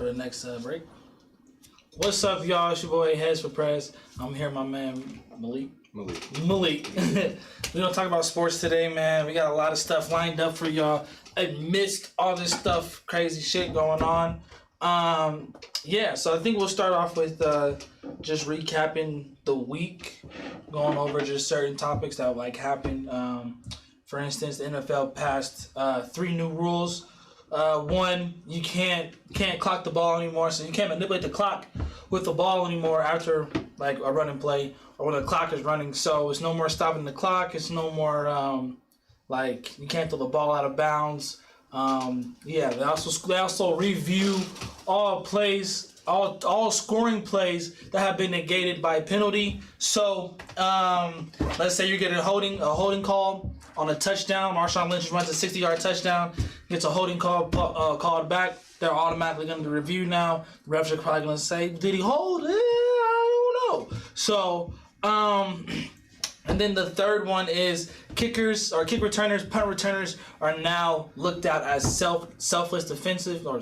for the next break. What's up, y'all? It's your boy HEZ for PREZ. I'm here with my man Malik. We're gonna talk about sports today, man. We got a lot of stuff lined up for y'all. Amidst all this stuff, crazy shit going on. So I think we'll start off with just recapping the week, going over just certain topics that happened. For instance, the NFL passed 3 new rules. One, you can't clock the ball anymore, so you can't manipulate the clock with the ball anymore after a run and play or when the clock is running. So it's no more stopping the clock. It's no more you can't throw the ball out of bounds. They also review all plays, all scoring plays that have been negated by penalty. So let's say you're getting a holding call on a touchdown. Marshawn Lynch runs a 60-yard touchdown, gets a holding call called back. They're automatically going to review now. The refs are probably going to say, "Did he hold it? I don't know." So, and then the third one is kickers or kick returners, punt returners are now looked at as selfless defensive or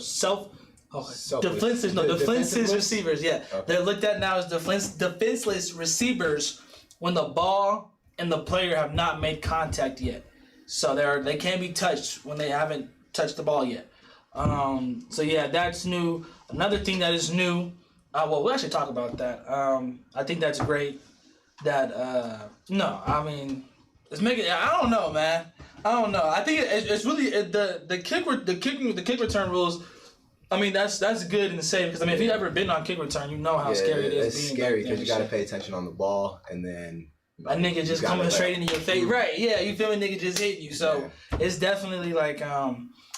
defenseless receivers. Yeah, okay. They're looked at now as defenseless receivers when the ball and the player have not made contact yet. So they can't be touched when they haven't touched the ball yet. That's new. Another thing that is new. We'll actually talk about that. I think that's great. It's making. I don't know, man. I don't know. I think it's really the kick return rules. I mean, that's good and safe because if you've ever been on kick return, you know how scary it is. It's scary because you got to pay attention on the ball, and then a nigga just coming straight into your face. Right? Yeah, you feel me? Nigga just hit you. So it's definitely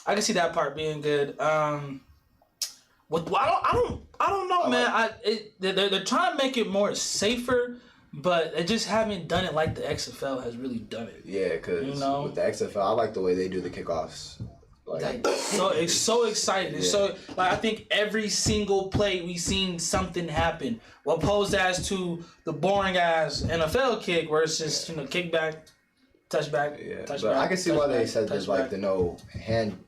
I can see that part being good. I don't know, man. They're trying to make it more safer. But they just haven't done it like the XFL has really done it. Yeah, because with the XFL, I like the way they do the kickoffs. It's so exciting. Yeah. So I think every single play we've seen something happen. Opposed as to the boring ass NFL kick where it's just kickback, touchback, touchback. But I can see why they said there's the hand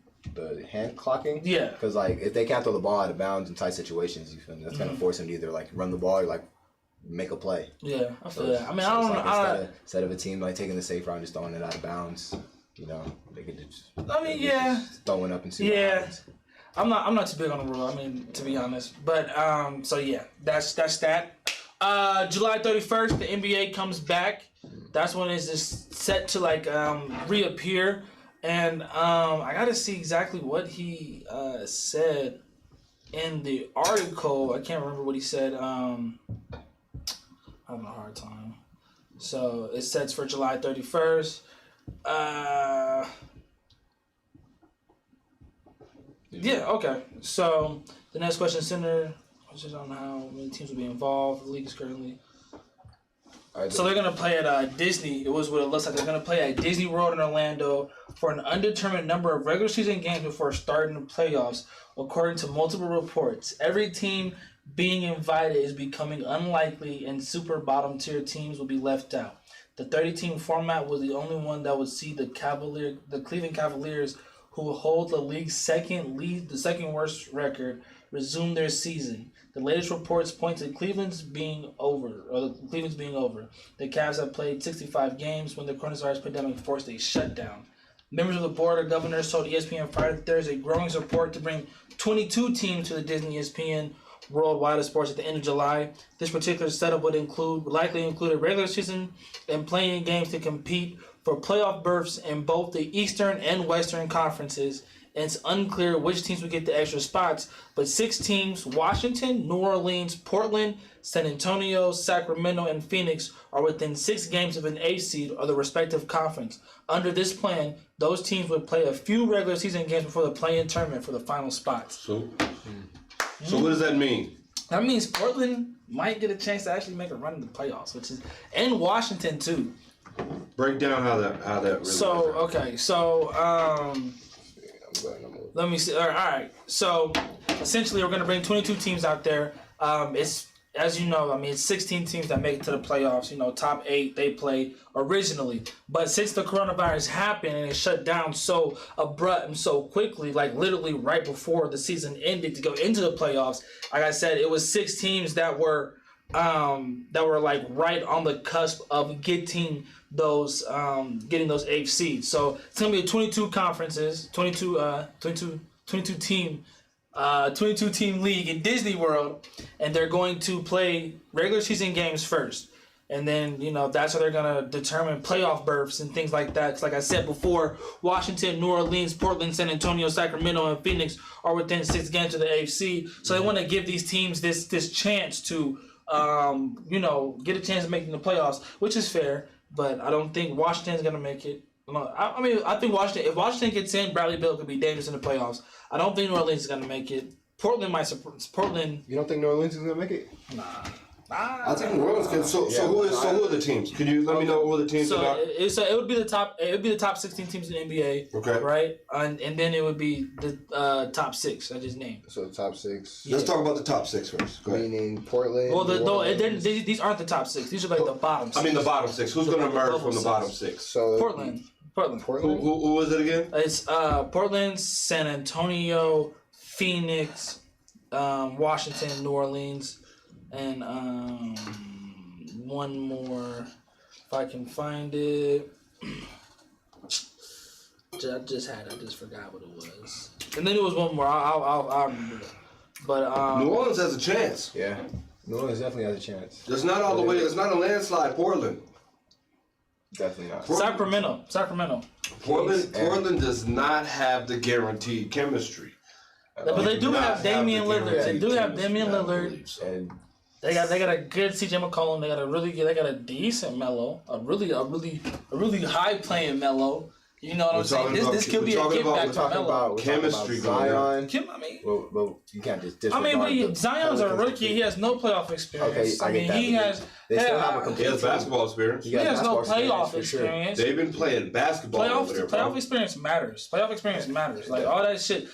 clocking. Yeah. Because if they can't throw the ball out of bounds in tight situations, you feel me? That's gonna force them to either run the ball or make a play. Yeah, I feel that. I mean, I don't know. Instead of a team taking the safe route and just throwing it out of bounds, they could just. Just throwing up and see what happens. I'm not too big on the rule. I mean, to be honest, but that's that. July 31st, the NBA comes back. That's when it's just set to reappear, and I gotta see exactly what he said in the article. I can't remember what he said. I'm having a hard time. So it sets for July 31st. Okay. So the next question center, which is on how many teams will be involved. The league is currently. So they're going to play at Disney. It was what it looks like. They're going to play at Disney World in Orlando for an undetermined number of regular season games before starting the playoffs, according to multiple reports. Every team being invited is becoming unlikely, and super bottom tier teams will be left out. The 30-team format was the only one that would see the Cleveland Cavaliers, who hold the league's second worst record, resume their season. The latest reports point to Cleveland's being over. The Cavs have played 65 games when the coronavirus pandemic forced a shutdown. Members of the board of governors told ESPN Friday that there is a growing support to bring 22 teams to the Disney ESPN Worldwide of Sports at the end of July. This particular setup would likely include a regular season and playing games to compete for playoff berths in both the Eastern and Western conferences. And it's unclear which teams will get the extra spots, but 6 teams, Washington, New Orleans, Portland, San Antonio, Sacramento, and Phoenix, are within 6 games of an A seed or the respective conference. Under this plan, those teams would play a few regular season games before the play-in tournament for the final spots. So what does that mean? That means Portland might get a chance to actually make a run in the playoffs, and Washington too. Break down how that really let me see. All right. So essentially, we're going to bring 22 teams out there. It's as you know, I mean, it's 16 teams that make it to the playoffs. You know, top 8 they play originally. But since the coronavirus happened and it shut down so abrupt and so quickly, like literally right before the season ended to go into the playoffs, like I said, it was 6 teams that were like right on the cusp of getting those 8 seeds. So it's gonna be a 22 conferences, 22 team league in Disney World, and they're going to play regular season games first. And then, you know, that's how they're going to determine playoff berths and things like that. 'Cause like I said before, Washington, New Orleans, Portland, San Antonio, Sacramento, and Phoenix are within 6 games of the AFC. So they want to give these teams this chance to, you know, get a chance of making the playoffs, which is fair. But I don't think Washington's going to make it. I mean, I think Washington. If Washington gets in, Bradley Beal could be dangerous in the playoffs. I don't think New Orleans is gonna make it. Portland might surprise. Portland. You don't think New Orleans is gonna make it? Nah. I think New Orleans can. So who are the teams? Can you let me know who the teams are? So it would be the top. It would be the top 16 teams in the NBA. Okay. Right, and then it would be the top 6 I just named. So top 6. Let's talk about the top 6 first. Go ahead. Meaning Portland. Well, these aren't the top 6. These are like the bottom 6. I mean the bottom 6. Who's going to emerge from the bottom 6? So Portland. Who was it again? It's Portland, San Antonio, Phoenix, Washington, New Orleans, and one more, if I can find it. I just forgot what it was. And then it was one more. I'll remember it. But New Orleans has a chance. Yeah, New Orleans definitely has a chance. There's not all the way. It's not a landslide. Portland. Definitely not. Sacramento. Portland does not have the guaranteed chemistry. But they do have Damian Lillard. They do have Damian Lillard. And they got a good CJ McCollum. They got a decent Melo. A really high playing Melo. You know what I'm saying? This could be a get back to Melo. Chemistry, Zion. Well, you can't just disregard. but Zion's a rookie. He has no playoff experience. Okay, he has. They still have a complete He has basketball experience. He has no playoff experience. They've been playing basketball over there, bro. Playoff experience matters. Like all that shit.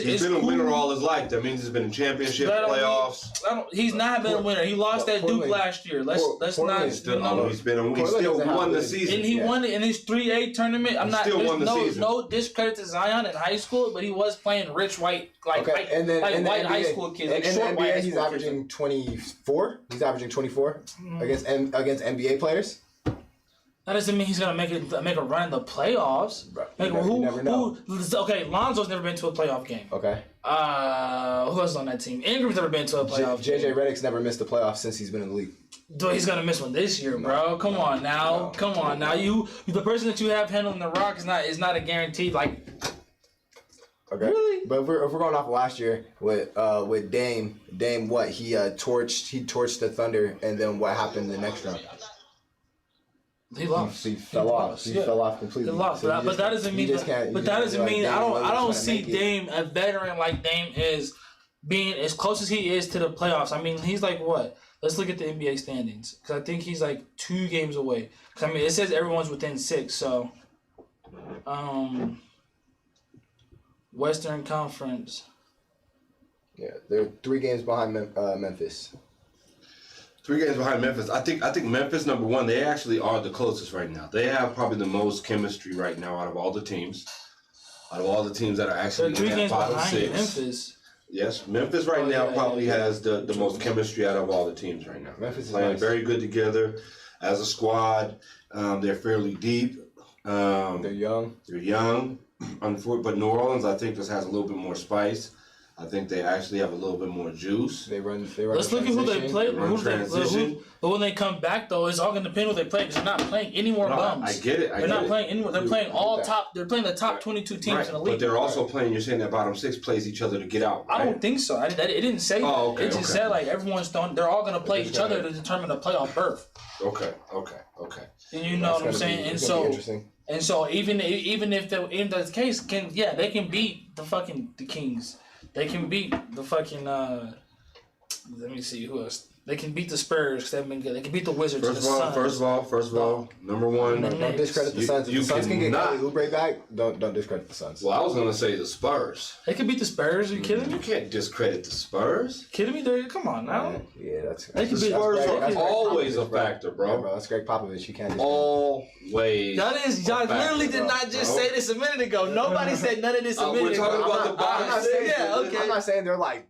He's been a winner all his life. That means he's been in championship, playoffs. He's not been a winner. He lost that Duke last year. Let's not. He still won the season. And he won it in his 3A tournament. I'm not. Still won the season. No discredit to Zion in high school, but he was playing rich white white high school kids. In the NBA, he's averaging 24. He's averaging 24 against NBA players. That doesn't mean he's gonna make a run in the playoffs. You never know. Okay, Lonzo's never been to a playoff game. Okay. Who else is on that team? Ingram's never been to a playoff game. JJ Redick's never missed the playoffs since he's been in the league. Dude, he's gonna miss one this year, bro. Come on now. You the person that you have handling the rock is not a guarantee. Like, okay. Really? But if we're going off of last year with Dame, what he torched the Thunder, and then what happened the next round? He lost. He fell off. He fell off completely. He lost, but that doesn't mean. I don't see Dame, a veteran like Dame, is being as close as he is to the playoffs. I mean, he's like what? Let's look at the NBA standings, because I think he's like 2 games away. Because I mean, it says everyone's within 6. So, Western Conference. Yeah, they're 3 games behind Memphis. 3 games behind Memphis. I think Memphis, number 1, they actually are the closest right now. They have probably the most chemistry right now out of all the teams. Out of all the teams that are actually They're 3 in games that 5 behind and 6. Memphis. Yes, Memphis right now probably has the most chemistry out of all the teams right now. Memphis is playing nice. very good together as a squad. They're fairly deep. They're young. But New Orleans, I think, just has a little bit more spice. I think they actually have a little bit more juice. They run. Let's look at who they play. Transition. But when they come back, though, it's all going to depend who they play, because they're not playing any more bums. I get it. They're not playing anymore. They're playing all top. They're playing the top 22 teams in the league. But they're also playing. You're saying that bottom 6 plays each other to get out. Right? I don't think so. It didn't say that. Okay, it just said like everyone's done. They're all going to play each other to determine the playoff berth. Okay. And you know what I'm saying. And so even if that's the case, they can beat the Kings. They can beat the fucking. Let me see who else. They can beat the Spurs because they've been good. They can beat the Wizards. First of all, number one. Don't discredit the Suns. If the Suns can get Kelly Oubre back, don't discredit the Suns. Well, I was gonna say the Spurs. They can beat the Spurs. Are you kidding me? You can't discredit the Spurs. Kidding me? Come on now. Yeah, that's. They can The beat Spurs are Greg always a Popovich, factor, Yeah, bro. bro, that's Greg Popovich. You can't just. Always. Y'all literally did not just say this a minute ago. Nobody said none of this a minute We're talking ago. about the bottom six. Yeah, okay. I'm not saying they're like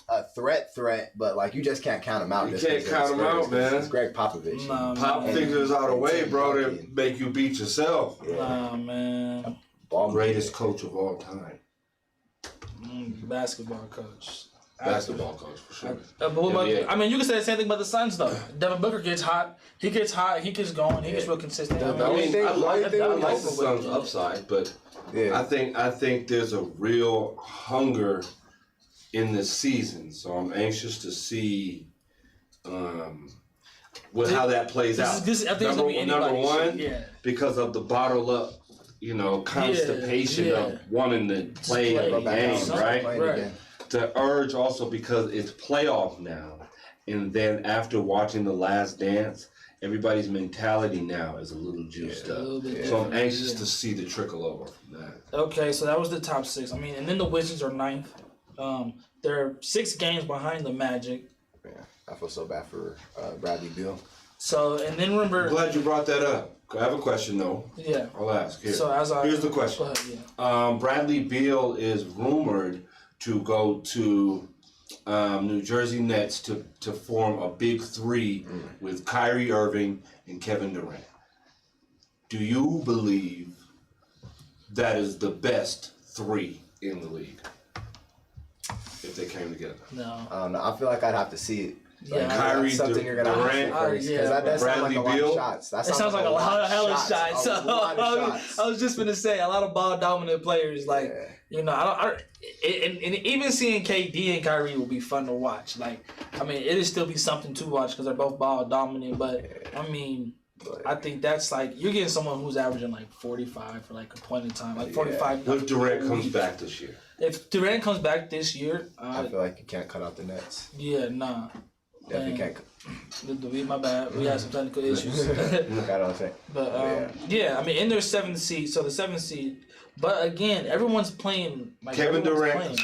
a threat, but like you just can't count them out. You can't count them out, man. It's Greg Popovich. Pop figures out of way, bro, to make you beat yourself. Nah, man. Greatest coach of all time. Basketball coach. Basketball coach, for sure. But what about, I mean, you can say the same thing about the Suns, though. Devin Booker gets hot. He gets going. He gets real consistent. I like the Suns' upside, but I think there's a real hunger in this season. So I'm anxious to see how that plays out. I think it's gonna be Number one, because of the bottled up, constipation of wanting to play the game, right? The urge also because it's playoff now, and then after watching The Last Dance, everybody's mentality now is a little juiced up. So I'm anxious to see the trickle over from that. Okay, so that was the top 6. I mean, and then the Wizards are 9th. They're 6 games behind the Magic. Yeah, I feel so bad for Bradley Beal. So, and then remember... I'm glad you brought that up. I have a question, though. Yeah. I'll ask. Here. So Here's the question. Go ahead, Bradley Beal is rumored to go to New Jersey Nets to form a big 3 with Kyrie Irving and Kevin Durant. Do you believe that is the best 3 in the league if they came together? No. I don't know. I feel like I'd have to see it. Like Kyrie, something you're gonna Durant, that sounds like a lot of shots. That sounds like a lot of hella shots. I was just gonna say a lot of ball dominant players. Like and even seeing KD and Kyrie will be fun to watch. Like I mean, it'll still be something to watch because they're both ball dominant. But I mean, I think that's like you're getting someone who's averaging like 45 for like a point in time, like 45. If Durant comes back this year. If Durant comes back this year, I feel like you can't cut out the Nets. Yeah, nah. Definitely can't. My bad. We had some technical issues. But I mean, in their 7th seed, so the 7th seed. But again, everyone's playing. Like, Kevin Durant.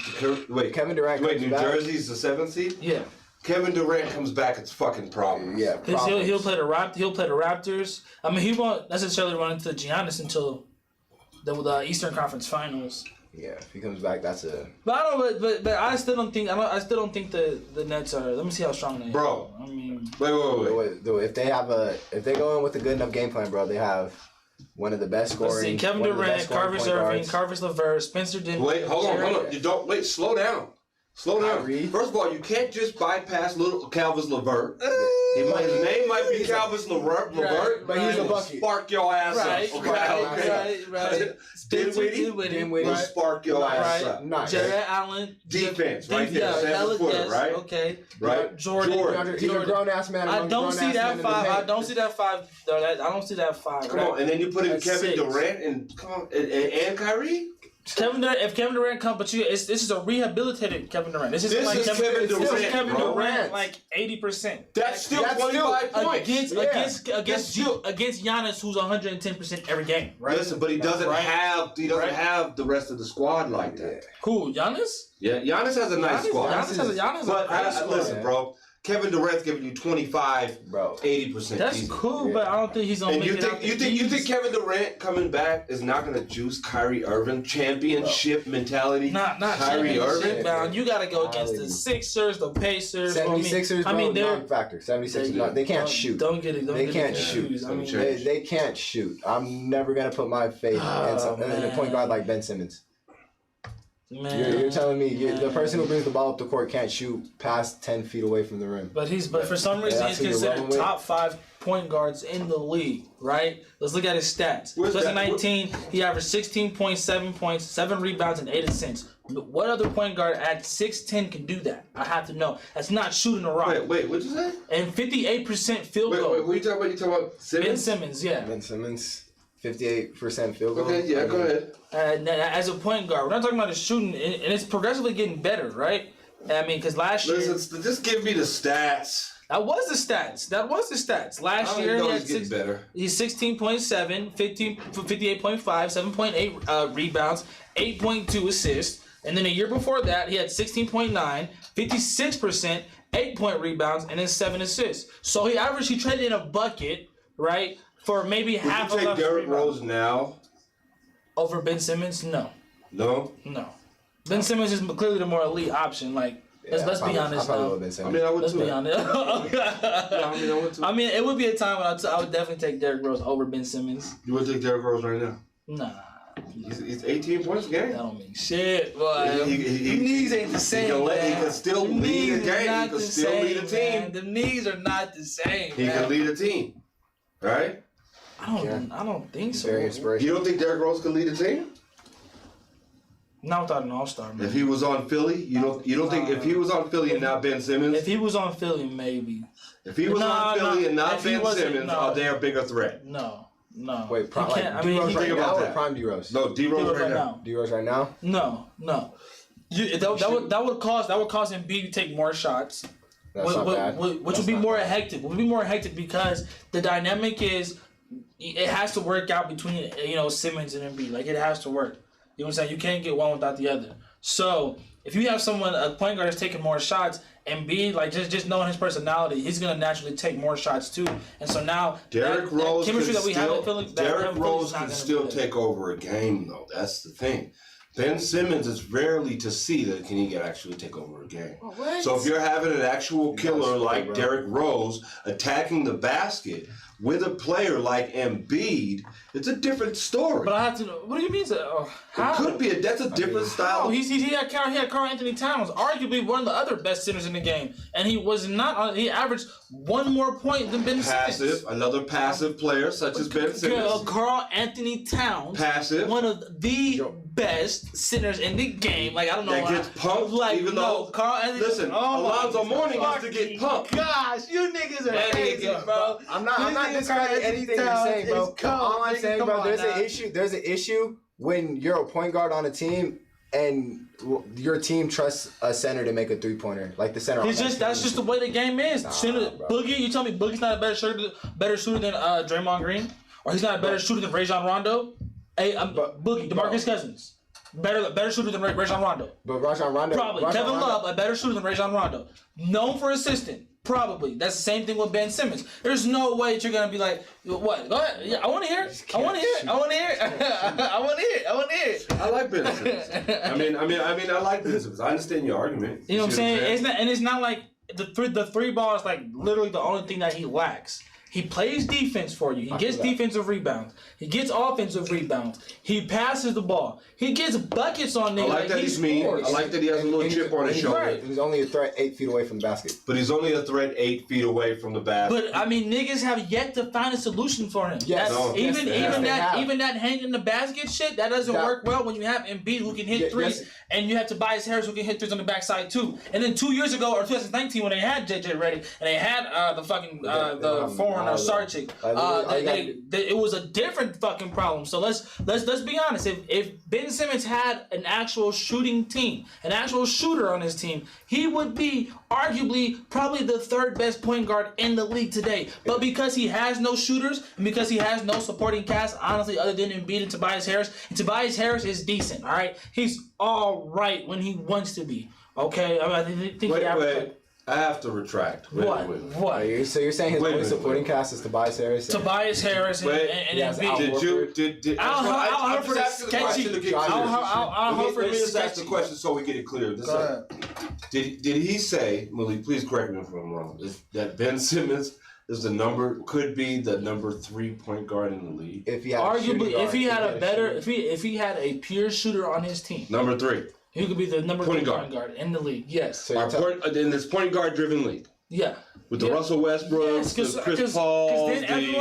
Kevin Durant. Wait, New Jersey's the 7th seed. Yeah. Kevin Durant comes back, it's fucking problems. Yeah. He'll play the Raptors. I mean, he won't necessarily run into Giannis until the Eastern Conference Finals. Yeah, if he comes back, that's a. But I don't. But I still don't think. I still don't think the Nets are. Let me see how strong they are. Bro. I mean. Wait. If they go in with a good enough game plan, bro, they have one of the best scoring. Let's see, Kevin Durant, Carvis Irving, Carvis LeVert, Spencer Dinwiddie. Wait, hold on. You don't wait. Slow down. First of all, you can't just bypass little Calvis LeVert. His name might be Calvis LeVert, but he's a bucket. Spark your ass up. Right. Dinwiddie will spark your ass up. Nice. Jared Allen. Defense, right there. 7-footer, right? Okay. Right. Jordan. He's a grown ass man. I don't see that 5. I don't see that 5. I don't see that 5. Come on, and then you put in Kevin Durant and and Kyrie. If Kevin Durant comes, but this is a rehabilitated Kevin Durant. This is Kevin Durant, like 80%. That's still 25 points against Giannis, who's 110% every game. Right. Listen, but he doesn't have the rest of the squad like that. Who? Giannis? Yeah, Giannis has a nice squad. Listen, bro. Kevin Durant's giving you 25, bro, 80%. That's cool, but I don't think he's gonna make it out. You think Kevin Durant coming back is not gonna juice Kyrie Irving championship mentality? Not Kyrie Irving. Man, you gotta go against the Sixers, the Pacers. 76ers, I mean, they're non-factor. 76ers, they can't shoot. Don't get it. They can't shoot. I mean, they can't shoot. I'm never gonna put my faith in a point guard like Ben Simmons. Man. You're telling me the person who brings the ball up the court can't shoot past 10 feet away from the rim. But for some reason he's considered top 5 point guards in the league, right? Let's look at his stats. 2019, he averaged 16.7 points, 7 rebounds, and 8 assists. What other point guard at 6'10" can do that? I have to know. That's not shooting a rock. Wait, what'd you say? And 58% field goal. Wait, who you talking about? You talking about Simmons? Ben Simmons, yeah. Ben Simmons, 58% field goal. Okay, yeah, go ahead. As a point guard, we're not talking about his shooting, and it's progressively getting better, right? I mean, because last year... Listen, just give me the stats. That was the stats. Last year he had getting better. He's 16.7, 58.5, 7.8 rebounds, 8.2 assists. And then a year before that, he had 16.9, 56%, 8-point rebounds, and then 7 assists. So he traded in a bucket, right, for maybe half of Would you take Derrick Rose now? Over Ben Simmons? No. No? No. Ben Simmons is clearly the more elite option. Like, let's be honest now. I would Let's too. be honest. I would too. I mean, it would be a time when I would definitely take Derrick Rose over Ben Simmons. You would take Derrick Rose right now? Nah. He's 18 points a game. That don't mean shit, boy. He knees ain't the same, man. He can still lead a game. He can still lead a team. The knees are not the same, He can lead a team. Right? I don't think so. Very inspirational. You don't think Derrick Rose could lead a team? Not without an all-star, man. If he was on Philly, you don't think if he was on Philly and not Ben Simmons? If he was on Philly, maybe. If he was on Philly and not Ben Simmons, are they a bigger threat? No. Wait, prime He can't- like I mean, D-Rose he- right Think now about or that. prime D-Rose? No, D-Rose right now. D-Rose right now? No. That would cause Embiid to take more shots. That's not bad. Which would be more hectic. Would be more hectic because the dynamic is it has to work out between Simmons and Embiid. Like, it has to work. You know what I'm saying? You can't get one without the other. So if you have a point guard that's taking more shots, Embiid, like just knowing his personality, he's gonna naturally take more shots too. And so now Derrick Rose chemistry that we have in Philly, Derrick Rose can still take over a game though. That's the thing. Ben Simmons is rarely to see that can he actually take over a game. So if you're having an actual killer like Derrick Rose attacking the basket with a player like Embiid, it's a different story. But I have to know. What do you mean? How? It could be. That's a different style. Oh, he had Karl Anthony Towns, arguably one of the other best centers in the game, and he was not. He averaged one more point than Ben Simmons. Another passive player such as Ben Simmons. Karl Anthony Towns, Passive. one of the best centers in the game. Like, I don't know. That gets pumped, even though. Karl Anthony. Listen, Alonzo Mourning used to get pumped. Gosh, you niggas are crazy, bro. I'm not discrediting anything you're saying, bro. All I'm saying, bro, there's an issue when you're a point guard on a team and your team trusts a center to make a 3-pointer, like the center. That's just the way the game is. Boogie, you tell me Boogie's not a better shooter than Draymond Green, or he's not a better shooter than Rajon Rondo. Hey, Boogie, DeMarcus Cousins, better shooter than Rajon Rondo. But Rajon Rondo, probably Kevin Love, a better shooter than Rajon Rondo. Known for assisting. Probably. That's the same thing with Ben Simmons. There's no way that you're gonna be like, what? Go ahead. Yeah, I want to hear it. I want to hear it. I like Ben Simmons. I like Ben Simmons. I understand your argument. You know what I'm saying? It's not like the three ball is like literally the only thing that he lacks. He plays defense for you. He gets defensive rebounds. He gets offensive rebounds. He passes the ball. He gets buckets on niggas. I like that he's mean. I like that he has a little chip on his shoulder. Right. He's only a threat 8 feet away from the basket. But he's only a threat 8 feet away from the basket. But I mean, niggas have yet to find a solution for him. Yes. Even that hanging in the basket shit, that doesn't work well when you have Embiid who can hit threes, and you have Tobias Harris who can hit threes on the backside too. And then 2 years ago, or 2019, when they had JJ Redick and they had the foreign or Sarchik, it was a different fucking problem. So let's be honest. If Ben Simmons had an actual shooting team, an actual shooter on his team, he would be arguably probably the third best point guard in the league today. But because he has no shooters and because he has no supporting cast, honestly, other than Embiid and Tobias Harris is decent. All right, he's all right when he wants to be. Okay, I think wait. I have to retract. Wait. What? So you're saying his only supporting cast is Tobias Harris? Tobias Harris and Embiid. Did Al Horford is sketchy. Al Horford is sketchy. Let me just ask the question so we get it clear. Did he say, Malik, please correct me if I'm wrong, that Ben Simmons could be the number 3 point guard in the league? If he had arguably, if he had a pure shooter on his team, number 3. He could be the number 3 point guard in the league. Yes. In this point guard driven league. Yeah. With the Russell Westbrooks, the Chris Paul,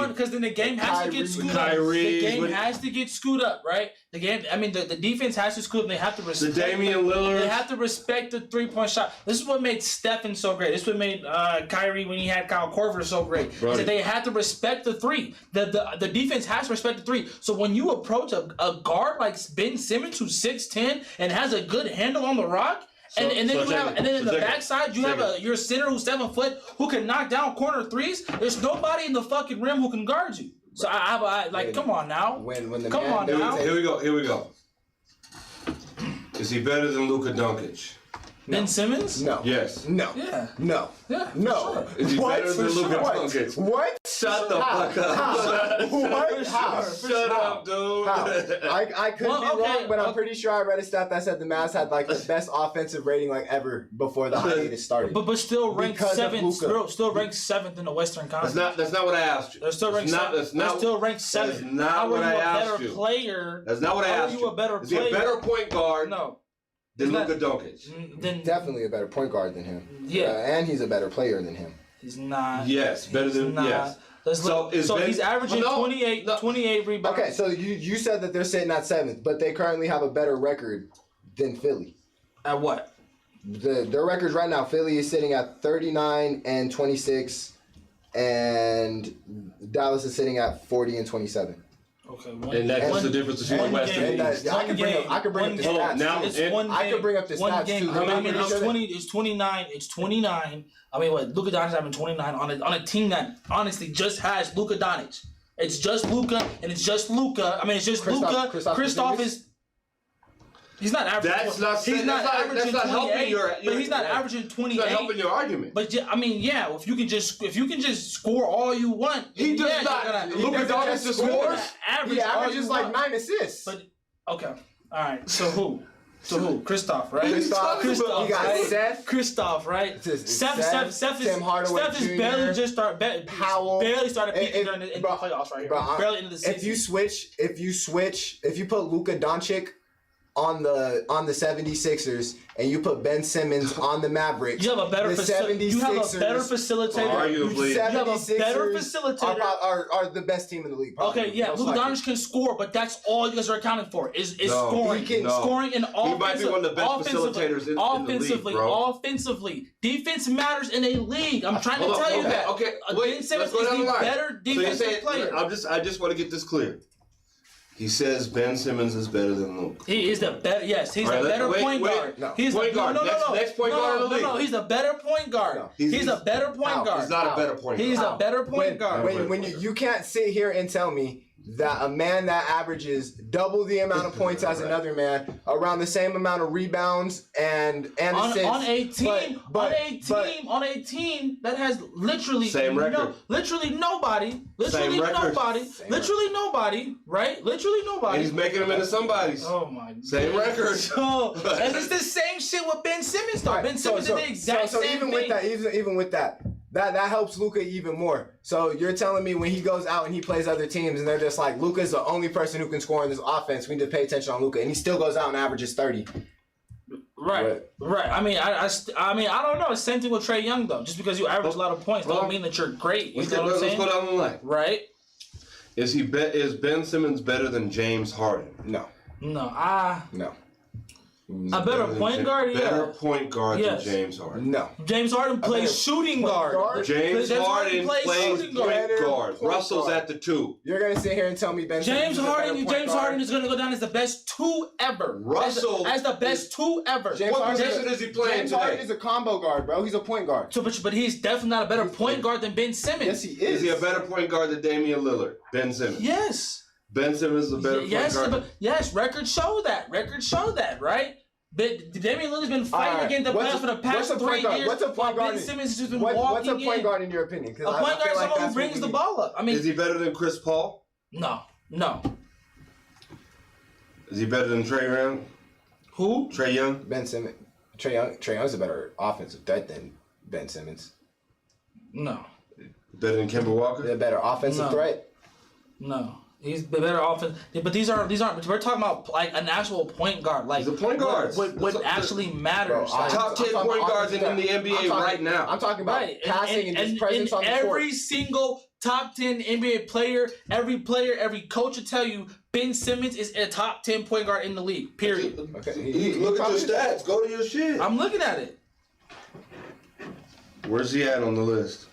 because then the game has to get screwed up. The game has to get screwed up, right? The defense has to screw up. They have to respect the Damian Lillard. They have to respect the 3-point shot. This is what made Stephen so great. This is what made Kyrie when he had Kyle Korver so great. Right. So they have to respect the 3. The defense has to respect the 3. So when you approach a guard like Ben Simmons, who's 6'10" and has a good handle on the rock, And then in the backside you have your center who's 7 foot who can knock down corner threes. There's nobody in the fucking rim who can guard you. So come on now. Here we go. Is he better than Luka Doncic? Ben Simmons? No. Yes. No. Yeah. No. Yeah. No. Sure. Is he better than Luka Doncic? What? Shut the fuck up. What? How? Shut up, dude. How? I could be wrong, but I'm pretty sure I read a stat that said the Mavs had like the best offensive rating like ever before the hiatus started. But still ranked Because of 7th. Luka. Still ranked 7th in the Western Conference. That's not what I asked you. They're still ranked 7th. They're still ranked 7th. That's not what I asked you. Player? That's not what I asked you. How are you a better Is player? he a better point guard? No. Than Luka Doncic? Then Definitely a better point guard than him. Yeah. And he's a better player than him. He's not. Yes, better than yes. So he's averaging 28 rebounds. Okay, so you said that they're sitting at 7th, but they currently have a better record than Philly. At what? Their records right now, Philly is sitting at 39-26, and Dallas is sitting at 40-27. Okay, and that's the difference between the West and East. I can bring up the stats. Now I can bring up the stats too. It's 29. It's 29. I mean, what? Luka Doncic having 29 on a team that honestly just has Luka Doncic. It's just Luka, and it's just Luka. I mean, it's just Luka. Kristoff is. He's not averaging. That's not helping your. But he's not averaging 28. That's not helping your argument. But I mean, yeah. If you can just score all you want, he does not. Luka Doncic just scores. He averages like 9 assists. But okay, all right. So who? Kristoff, right? Kristoff. You got right? Seth. Kristoff, right? Steph is barely just barely started peaking during the playoffs right here. Barely into the season. If you put Luka Doncic on the 76ers and you put Ben Simmons on the Mavericks, you have a better facilitator. Arguably, you have a better facilitator. Are the best team in the league. Probably. Okay, yeah, Luka Doncic can score, but that's all you guys are accounting for is scoring. Scoring in offensive. He might be one of the best facilitators in the league, bro. Offensively, defense matters in a league. I'm trying to tell you that. Okay, wait, Ben Simmons is the better defensive player. I just want to get this clear. He says Ben Simmons is better than Luke. He is the better. Yes, he's the better point guard. No. He's point guard. Next point guard in the league. No, he's a better point guard. No. He's a better point guard. He's not a better point guard. He's a better point guard. When you can't sit here and tell me that a man that averages double the amount of points as another man, around the same amount of rebounds and assists on a team that has literally same record. Literally nobody, right? Literally nobody. And he's making them into somebody's. Oh my god. Same record. So, and it's the same shit with Ben Simmons though. Ben Simmons did the exact same thing. Even with that, that helps Luka even more. So you're telling me when he goes out and he plays other teams and they're just like, Luka's the only person who can score in this offense, we need to pay attention on Luka, and he still goes out and averages 30. Right. I mean, I don't know. It's the same thing with Trae Young though. Just because you average a lot of points don't mean that you're great. You know what I'm saying? Let's go down the line. Right. Is Ben Simmons better than James Harden? No. No. A better point guard? Better point guard than James Harden. No. James Harden plays shooting guard. James Harden plays point guard. Russell's at the 2. You're going to sit here and tell me Ben Simmons James Harden is going to go down as the best 2 ever. Russell as the best 2 ever. What position is he playing James Harden is a combo guard, bro. He's a point guard. So, but he's definitely not a better point guard than Ben Simmons. Yes, he is. Is he a better point guard than Damian Lillard? Ben Simmons. Yes. Ben Simmons is a better point guard. Yes, records show that, right? But Damian Lillard's been fighting against the playoffs for the past 3 years. What's a point guard? Ben Simmons has just been walking What's a point guard in your opinion? A point guard is someone who brings the ball up. I mean, is he better than Chris Paul? No. Is he better than Trae Young? Who? Trae Young? Ben Simmons. Trae Young's a better offensive threat than Ben Simmons. No. Better than Kemba Walker? They're a better offensive threat? No. He's the better offense, but these aren't. We're talking about like an actual point guard, like he's a point guard. What actually matters? Bro, like, top 10 point guards in the NBA right now. I'm talking about passing and just presence on the court. Every single top 10 NBA player, every coach will tell you Ben Simmons is a top 10 point guard in the league. Period. Okay. Look at your stats. Go to your shit. I'm looking at it. Where's he at on the list?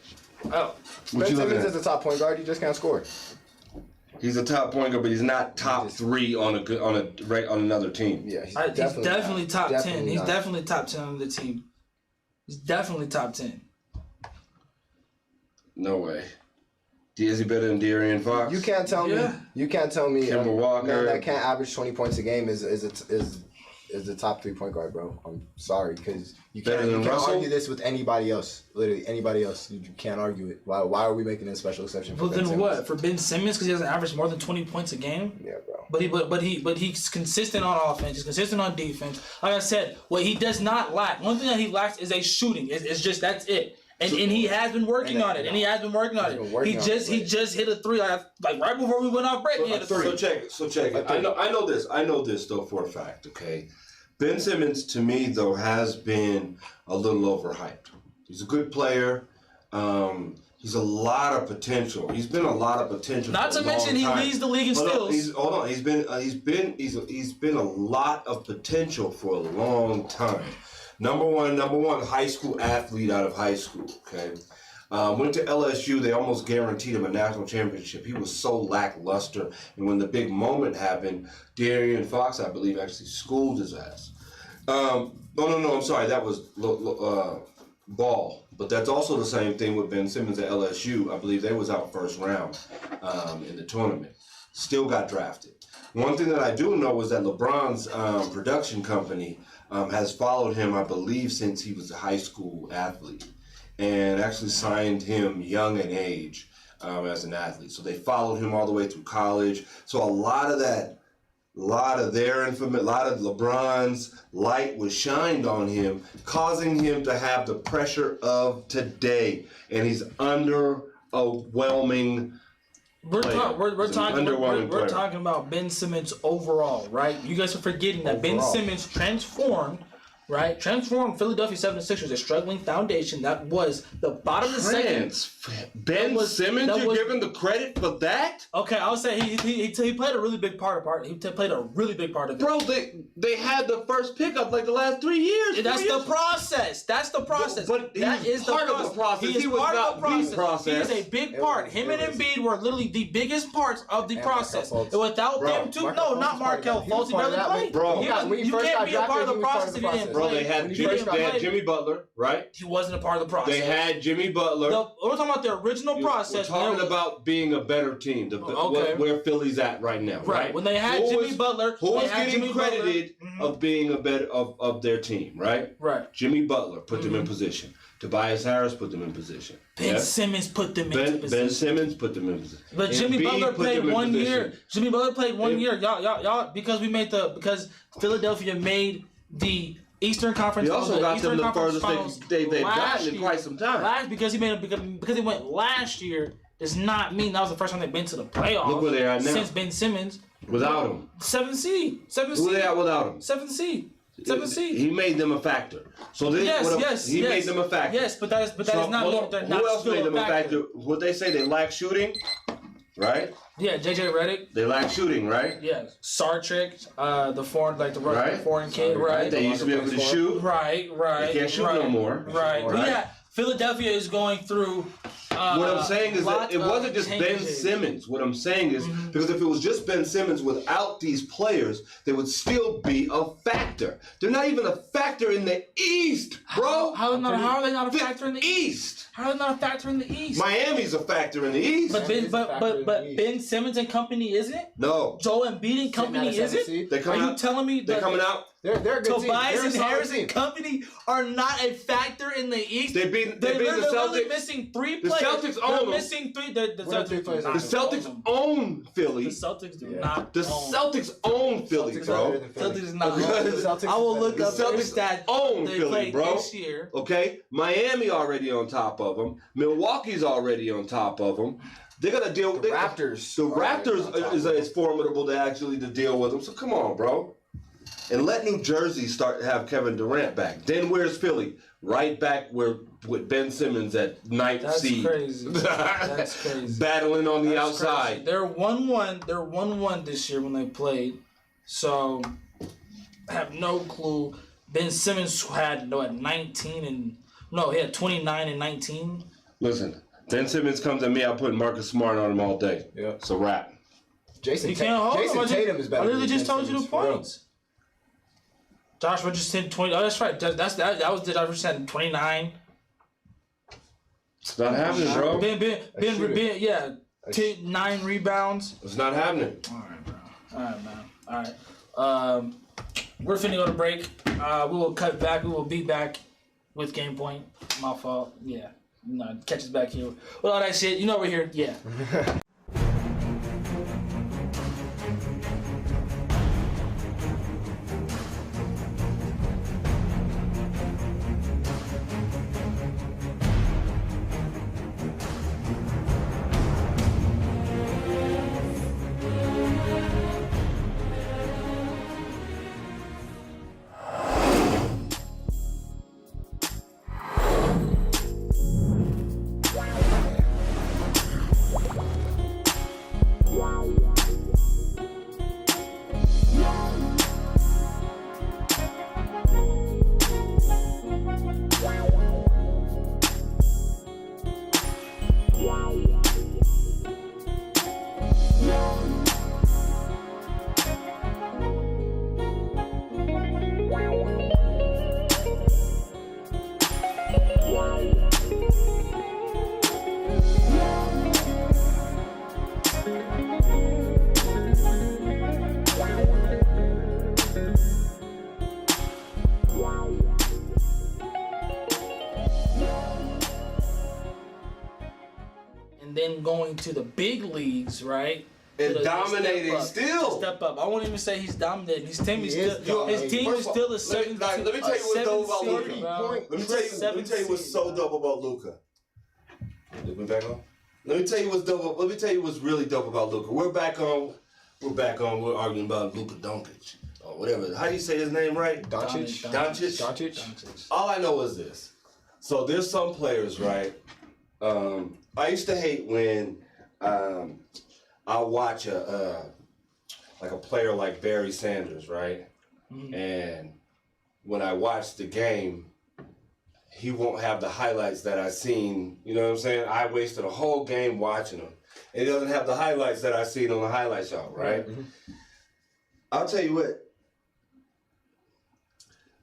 Oh, Ben Simmons is a top point guard. He just can't score. He's a top point guard, but he's not top 3 on another team. Yeah, he's definitely top 10. He's not. definitely top 10 on the team. He's definitely top 10. No way. Is he better than De'Aaron Fox? You can't tell me. You can't tell me. Kemba Walker. Man that can't average 20 points a game is the top 3 point guard, bro. I'm sorry, because you can't argue this with anybody else. Literally anybody else, you can't argue it. Why are we making a special exception for Well, Ben then Simmons? what? For Ben Simmons, because he doesn't average more than 20 points a game. Yeah, bro. But he's consistent on offense. He's consistent on defense. Like I said, what he does not lack. One thing that he lacks is a shooting. It's just that's it. And he has been working on it. And he has been working on it. He just hit a 3 like right before we went off break. He hit a 3. So check it. I know this though for a fact. Okay, Ben Simmons to me though has been a little overhyped. He's a good player. He's a lot of potential. He's been a lot of potential. Not to mention he leads the league in steals. He's been a lot of potential for a long time. Number one high school athlete out of high school, okay? Went to LSU, they almost guaranteed him a national championship. He was so lackluster. And when the big moment happened, De'Aaron Fox, I believe, actually schooled his ass. No, I'm sorry, that was Ball. But that's also the same thing with Ben Simmons at LSU. I believe they was out first round in the tournament. Still got drafted. One thing that I do know was that LeBron's production company has followed him, I believe, since he was a high school athlete, and actually signed him young in age as an athlete. So they followed him all the way through college. So a lot of LeBron's light was shined on him, causing him to have the pressure of today, and he's underwhelming. We're talking about Ben Simmons overall, right? You guys are forgetting that Ben Simmons transformed Philadelphia 76ers, a struggling foundation that was the bottom of the second. Simmons, you're giving the credit for that? Okay, I'll say he played a really big part of it. He played a really big part of it. Bro, they had the first pickup like the last 3 years. That's the process. That's the process. But that is part of the process. He was not the process. He is a big part. Him and Embiid were literally the biggest parts of the process. And without them two, not Markelle Fultz. He barely played. Bro, you can't be a part of the process if you didn't play. Bro, they had Jimmy Butler, right? He wasn't a part of the process. They had Jimmy Butler. We're talking about the original process. We're talking about being a better team, where Philly's at right now, right? When they had Jimmy Butler, who was getting credited of being a better of their team, right? Right. Jimmy Butler put them in position. Tobias Harris put them in position. Ben Simmons put them in position. Ben Simmons put them in position. But Jimmy Butler played 1 year. Jimmy Butler played 1 year. Y'all, because Philadelphia made the Eastern Conference. He also got them the furthest they've gotten in quite some time. Because he went last year does not mean that was the first time they've been to the playoffs. Look where they are now. Since Ben Simmons. Without him. 7th seed. Who they at without him? 7th seed. 7th seed. He made them a factor. So he made them a factor. Yes, but that is not mean they're not. Who else made them a factor? What they say, they lack shooting, right? Yeah, JJ Redick. They lack shooting, right? Yes. Sartrick, the foreign kid, right? They used to be able to shoot. Right. They can't shoot no more. Right. Yeah. Philadelphia is going through. What I'm saying is that it wasn't just Ben Simmons. What I'm saying is because if it was just Ben Simmons without these players, they would still be a factor. They're not even a factor in the East, bro. How are they not a factor in the East? How are they not a factor in the East? Miami's a factor in the East. But Ben Simmons and company isn't? No. Joel Embiid and company isn't? Are you telling me they're coming out? They're a good Tobias team. and Harris and company are not a factor in the East. They beat the They're Celtics. Missing 3 players. The Celtics own them. Missing 3. The Celtics own Philly. The Celtics do not. The Celtics own Philly, bro. Celtics is not. I will look up their stats. Own Philly, bro. This year. Okay, Miami already on top of them. Milwaukee's already on top of them. They're gonna deal with the Raptors. The Raptors is formidable to deal with them. So come on, bro. And let New Jersey start to have Kevin Durant back. Then where's Philly? Right back with Ben Simmons at 9th seed. That's crazy. Battling on the outside. Crazy. They're 1-1. They're 1-1 this year when they played. So I have no clue. Ben Simmons had 19 and he had 29 and 19. Listen, Ben Simmons comes at me. I put Marcus Smart on him all day. Yeah. It's a wrap. Jason You can't hold Jason him. Tatum is better. I literally than just Ben told you the Simmons, for real. points. Josh Richardson 20. Oh, that's right. That was the Josh Richardson 29. It's not happening, bro. Ben, 9 rebounds. It's not happening. All right, bro. All right, man. All right. We're finna go to break. We will cut back. We will be back with Game Point. My fault. Yeah. No, catch us back here. With all that shit. You know we're here. Yeah. And then going to the big leagues, right? And dominating still. Step up. I won't even say he's dominating. His team is still. His team is First of all, still a 7. Let me tell you what's dope about Luka. Let me tell you what's so dope about Luka. Let me back on. Let me tell you what's dope. Let me tell you what's really dope about Luka. We're back on. We're arguing about Luka Doncic or whatever. How do you say his name right? Doncic. All I know is this. So there's some players, right? I used to hate when I watch a player like Barry Sanders, right? Mm-hmm. And when I watch the game, he won't have the highlights that I seen. You know what I'm saying? I wasted a whole game watching him, and he doesn't have the highlights that I seen on the highlight show, right? Mm-hmm. I'll tell you what.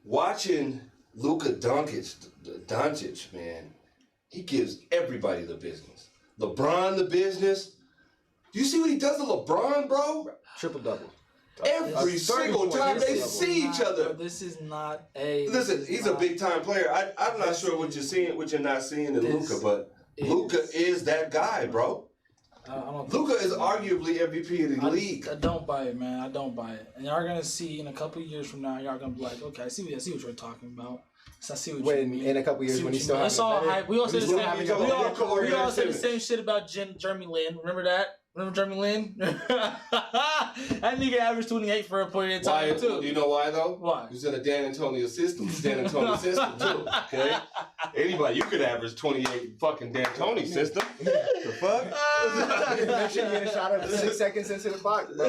Watching Luka Doncic, man, he gives everybody the business. LeBron the business. Do you see what he does to LeBron, bro? Triple-double. Every single time they see each other. This is not a... Listen, he's a big-time player. I'm not sure what you're not seeing in Luka, but Luka is that guy, bro. Luka is arguably MVP of the league. I don't buy it, man. I don't buy it. And y'all are going to see in a couple of years from now, y'all are going to be like, okay, I see what you're talking about. So I see what you mean. In a couple of years when he's still having... It's all hype. We all said the same shit about Jeremy Lin. Remember that? Remember Jeremy Lin? That nigga averaged 28 for a point in time, too. You know why, though? Why? He's in a Dan Antonio system. Dan Antonio system, too. Okay? Anybody, you could average 28 fucking Dan Antonio system. The fuck? Make sure you get a shot of 6 seconds into the clock, bro.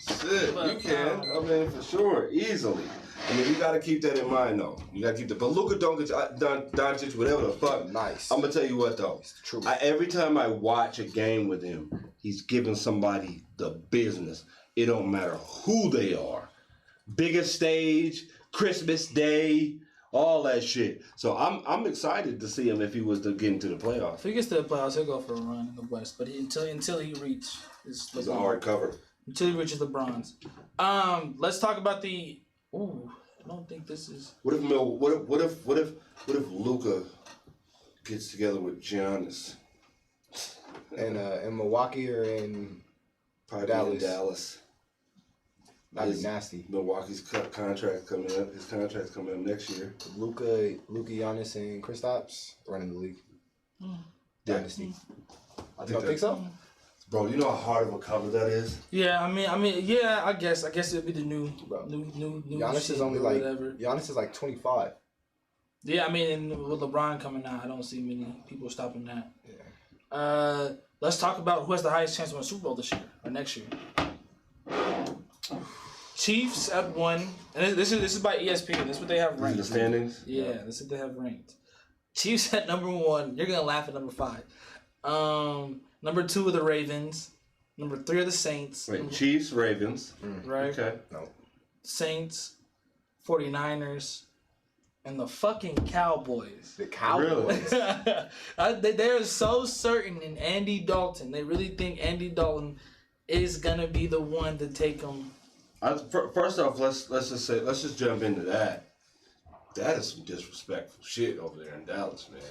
Shit, you can. I mean, for sure. Easily. I mean, you got to keep that in mind, though. You got to keep that. But Luka Doncic, whatever the fuck. Nice. I'm going to tell you what, though. It's true. Every time I watch a game with him, he's giving somebody the business. It don't matter who they are. Biggest stage, Christmas Day, all that shit. So I'm excited to see him if he was to get into the playoffs. If he gets to the playoffs, he'll go for a run in the West. But until he reaches... It's a hard cover. Until he reaches the bronze. Let's talk about the... Ooh, I don't think this is... What if Luka gets together with Giannis? In Milwaukee or in Dallas? That'd be nasty. Milwaukee's contract coming up. His contract's coming up next year. Luka, Giannis, and Kristaps running the league. Dynasty. I think so? Bro, you know how hard of a cover that is? Yeah, I mean, yeah, I guess it'd be the new Giannis is only like whatever. Giannis is like 25. Yeah, I mean, with LeBron coming out, I don't see many people stopping that. Yeah. Let's talk about who has the highest chance to win a Super Bowl this year or next year. Chiefs at 1, and this is by ESPN. This is what they have ranked. The standings. Yeah, this is what they have ranked. Chiefs at number 1. You're gonna laugh at number 5. Number 2 are the Ravens. Number 3 are the Saints. Wait, Chiefs, Ravens. Right? Okay. No. Saints, 49ers, and the fucking Cowboys. The Cowboys. They're so certain in Andy Dalton. They really think Andy Dalton is gonna be the one to take them. First off, let's just jump into that. That is some disrespectful shit over there in Dallas, man.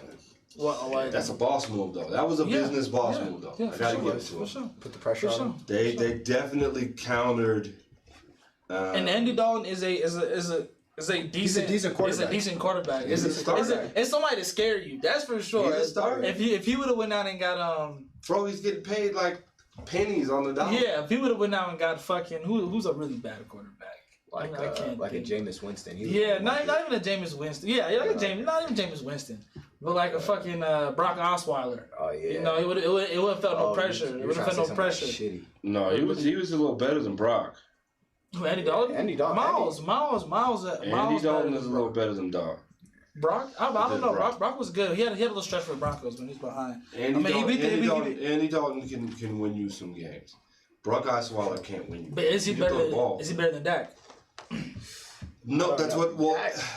That's a boss move, though. That was a business boss move, though. Yeah, I gotta sure, give it to him. Sure. Put the pressure on him. They definitely countered. And Andy Dalton is a decent quarterback. It's a decent quarterback. It's somebody to scare you. That's for sure. He's a starter. If he would have went out and got Bro, he's getting paid like pennies on the dollar. yeah, if he would have went out and got fucking who's a really bad quarterback. Like a Jameis Winston. Not even a Jameis Winston. Yeah, like a Jameis, not even Jameis Winston, but like a fucking Brock Osweiler. Oh yeah. You know, it would have felt no pressure. It would have felt no pressure. Shitty. No, he was a little better than Brock. Who, Andy Dalton? Andy Dalton. Miles. Andy Dalton is a little better than Brock. Brock? I don't know. Brock was good. He had a little stretch for the Broncos when he was behind. Andy Dalton can win you some games. Brock Osweiler can't win you. But is he better than Dak? No, that's what. Well,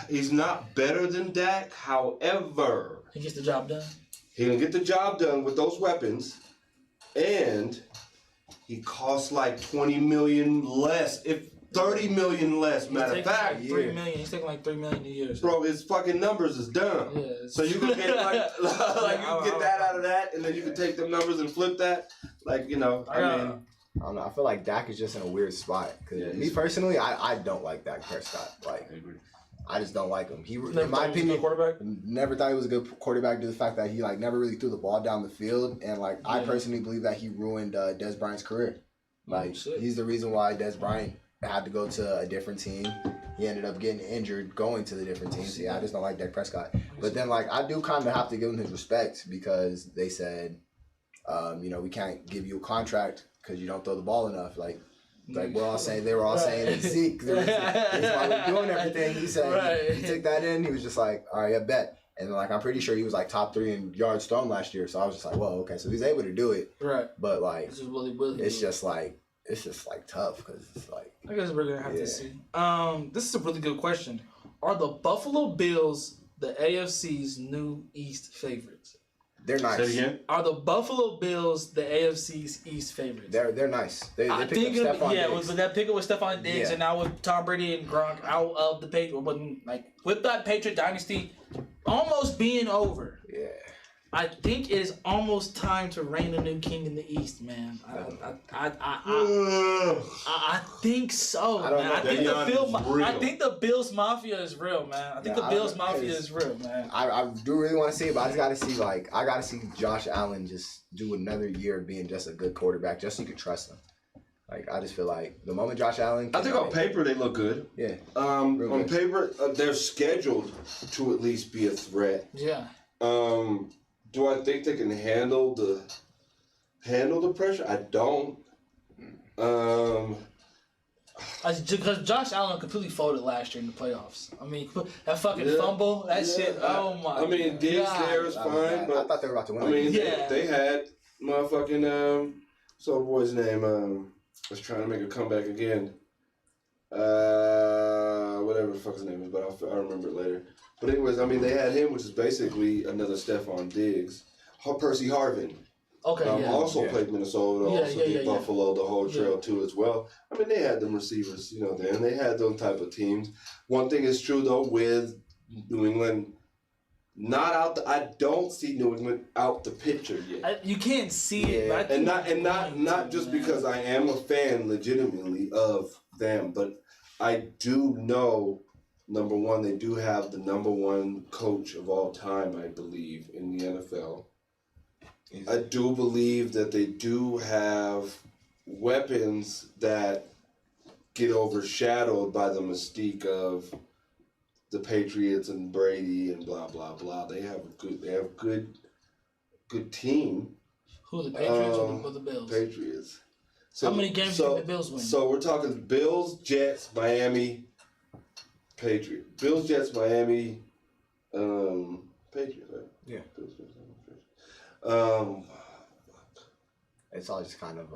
he's not better than Dak. However, he gets the job done. He can get the job done with those weapons, and he costs like $20 million less, if $30 million less. Matter of fact, like $3 million. He's taking like $3 million a year. So. Bro, his fucking numbers is dumb. Yeah, so you can get that out of that, and then you can take them numbers and flip that. Like I don't know. I feel like Dak is just in a weird spot. Cause me personally, I don't like Dak Prescott. Like, I just don't like him. In my opinion, never thought he was a good quarterback due to the fact that he never really threw the ball down the field, and I personally believe that he ruined Des Bryant's career. He's the reason why Des Bryant had to go to a different team. He ended up getting injured going to the different team. So yeah, I just don't like Dak Prescott. But then I do kind of have to give him his respect because they said, we can't give you a contract because you don't throw the ball enough. They were all saying it's Zeke. That's why we're doing everything. He said he took that in. He was just like, all right, I bet. And then I'm pretty sure he was top 3 in yards thrown last year. So I was just like, well, okay, so he's able to do it. Right. But it's just tough because it's I guess we're gonna have to see. This is a really good question. Are the Buffalo Bills the AFC's new East favorites? They're nice. Say it again? Are the Buffalo Bills the AFC's East favorites? They're nice. They picked up Stephon Diggs. With that pickup with Stephon Diggs, and now with Tom Brady and Gronk out of the Patriot, with that Patriot dynasty almost being over. Yeah. I think it is almost time to reign a new king in the East, man. I think so, man. I think the Bills Mafia is real, man. I think the Bills Mafia is real, man. I do really want to see it, but I just got to see, I got to see Josh Allen just do another year of being just a good quarterback, just so you can trust him. I just feel like the moment Josh Allen... I think on paper they look good. Yeah. On paper, they're scheduled to at least be a threat. Yeah. Do I think they can handle the pressure? I don't. Because Josh Allen completely folded last year in the playoffs. I mean, that fucking fumble, shit. Oh my! I mean, Diggs there is fine, but I thought they were about to win. I mean, they had motherfucking so boy's name was trying to make a comeback again. Whatever the fuck his name is, but I'll remember it later. But anyways, I mean, they had him, which is basically another Stephon Diggs. Percy Harvin. Okay, also played Minnesota, also did Buffalo, the whole trail too as well. I mean, they had them receivers, there, and they had those type of teams. One thing is true though with New England, I don't see New England out the picture yet. You can't see it, but not just because I am a fan legitimately of them, but I do know. Number one, they do have the number one coach of all time, I believe, in the NFL. I do believe that they do have weapons that get overshadowed by the mystique of the Patriots and Brady and blah blah blah. They have a good team. Who, the Patriots or the Bills? Patriots. So, how many games do the Bills win? So we're talking Bills, Jets, Miami, Patriots. Bills, Jets, Miami, Patriots, right? Yeah. Bills, Jets, it's all just kind of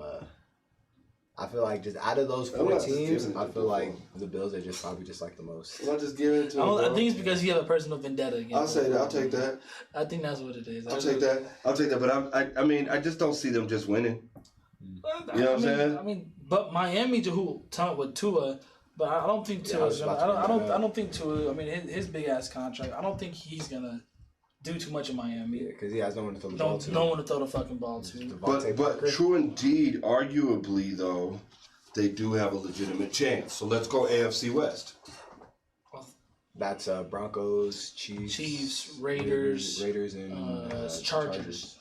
I feel like just out of those 4 teams, I feel like the Bills are just probably just like the most. I'm not just giving it to him. I think it's because you have a personal vendetta against I'll say that. I'll take that. I think that's what it is. I'll take that. But I mean, I just don't see them just winning. You know what I'm saying? I mean, but Miami with Tua, but I don't think Tua's gonna. I don't think Tua. I mean, his big ass contract. I don't think he's gonna do too much in Miami. Yeah, because he has no one to throw the ball to. No one to throw the fucking ball to. But true indeed, arguably though, they do have a legitimate chance. So let's go AFC West. That's Broncos, Chiefs, Raiders, and Chargers.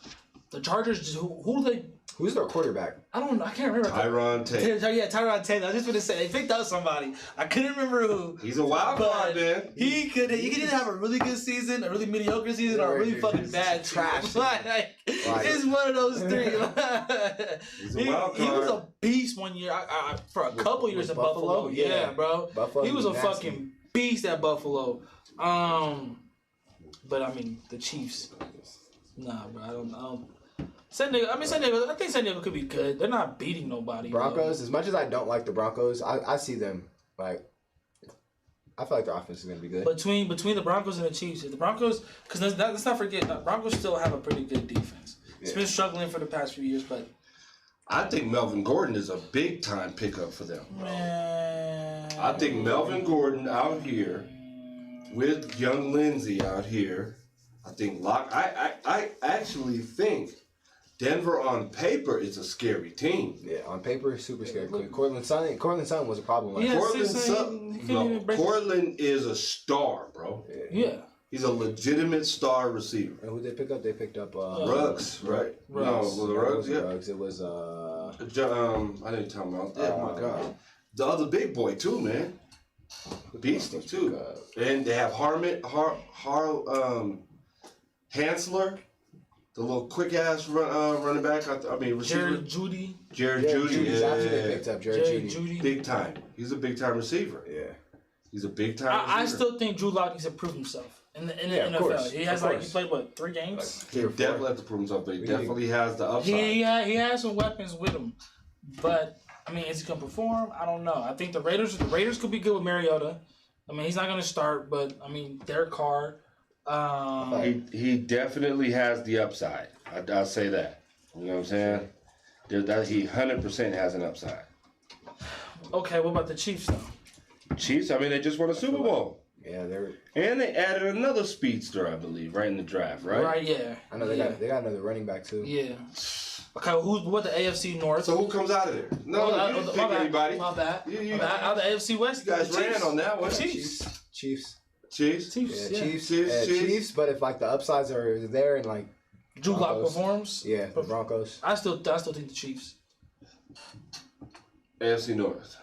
The Chargers. Who do they? Who's their quarterback? I don't know. I can't remember. Tyron Taylor. Yeah, Tyron Taylor. I was just gonna say they picked up somebody. I couldn't remember who. He's a wild card, man. He could either have a really good season, a really mediocre season, or a really fucking bad trash. It's one of those three. He's a wild card. He was a beast one year. For a couple years in Buffalo. Yeah, bro. Buffalo, he was a fucking beast at Buffalo. But I mean the Chiefs. Nah, bro. I don't. San Diego. I think San Diego could be good. They're not beating nobody. Broncos. As much as I don't like the Broncos, I see them like. I feel like their offense is gonna be good. Between the Broncos and the Chiefs, if the Broncos, because let's not forget, the Broncos still have a pretty good defense. It's been struggling for the past few years, but I think Melvin Gordon is a big time pickup for them. Man. I think Melvin Gordon out here with young Lindsey out here. I think I actually think Denver on paper is a scary team. Yeah, on paper, super scary. Cortland Sutton was a problem. Cortland is a star, bro. Yeah. He's a legitimate star receiver. And who they pick up? They picked up Ruggs, right? Ruggs. No, Ruggs. Yeah. Ruggs. It was I didn't tell him about. Oh my god, the other big boy too, man. Beastie too. And they have Hansler. The little quick ass running back. Receiver. Jared Judy. Yeah. They picked up Jared Judy. Big time. He's a big time receiver. Yeah. He's a big time receiver. I still think Drew Lock needs to prove himself in the NFL. Course. He has he played what 3 games. He definitely has to prove himself, but he definitely has the upside. He has some weapons with him, but I mean, is he gonna perform? I don't know. I think the Raiders could be good with Mariota. I mean, he's not gonna start, but I mean, Derek Carr. He definitely has the upside. I'll say that. You know what I'm saying? He 100% has an upside. Okay, what about the Chiefs though? Chiefs, I mean, they just won a Super Bowl. Yeah, they're. And they added another speedster, I believe, right in the draft, right? Right, yeah. I know they got another running back too. Yeah. Okay, what the AFC North? So who comes out of there? No, you didn't pick anybody. My bad. Out of the AFC West, you guys ran on that one. Chiefs. Yeah, Chiefs. But if like the upsides are there and like Drew Lock performs, yeah, the Broncos. I still think the Chiefs. AFC North.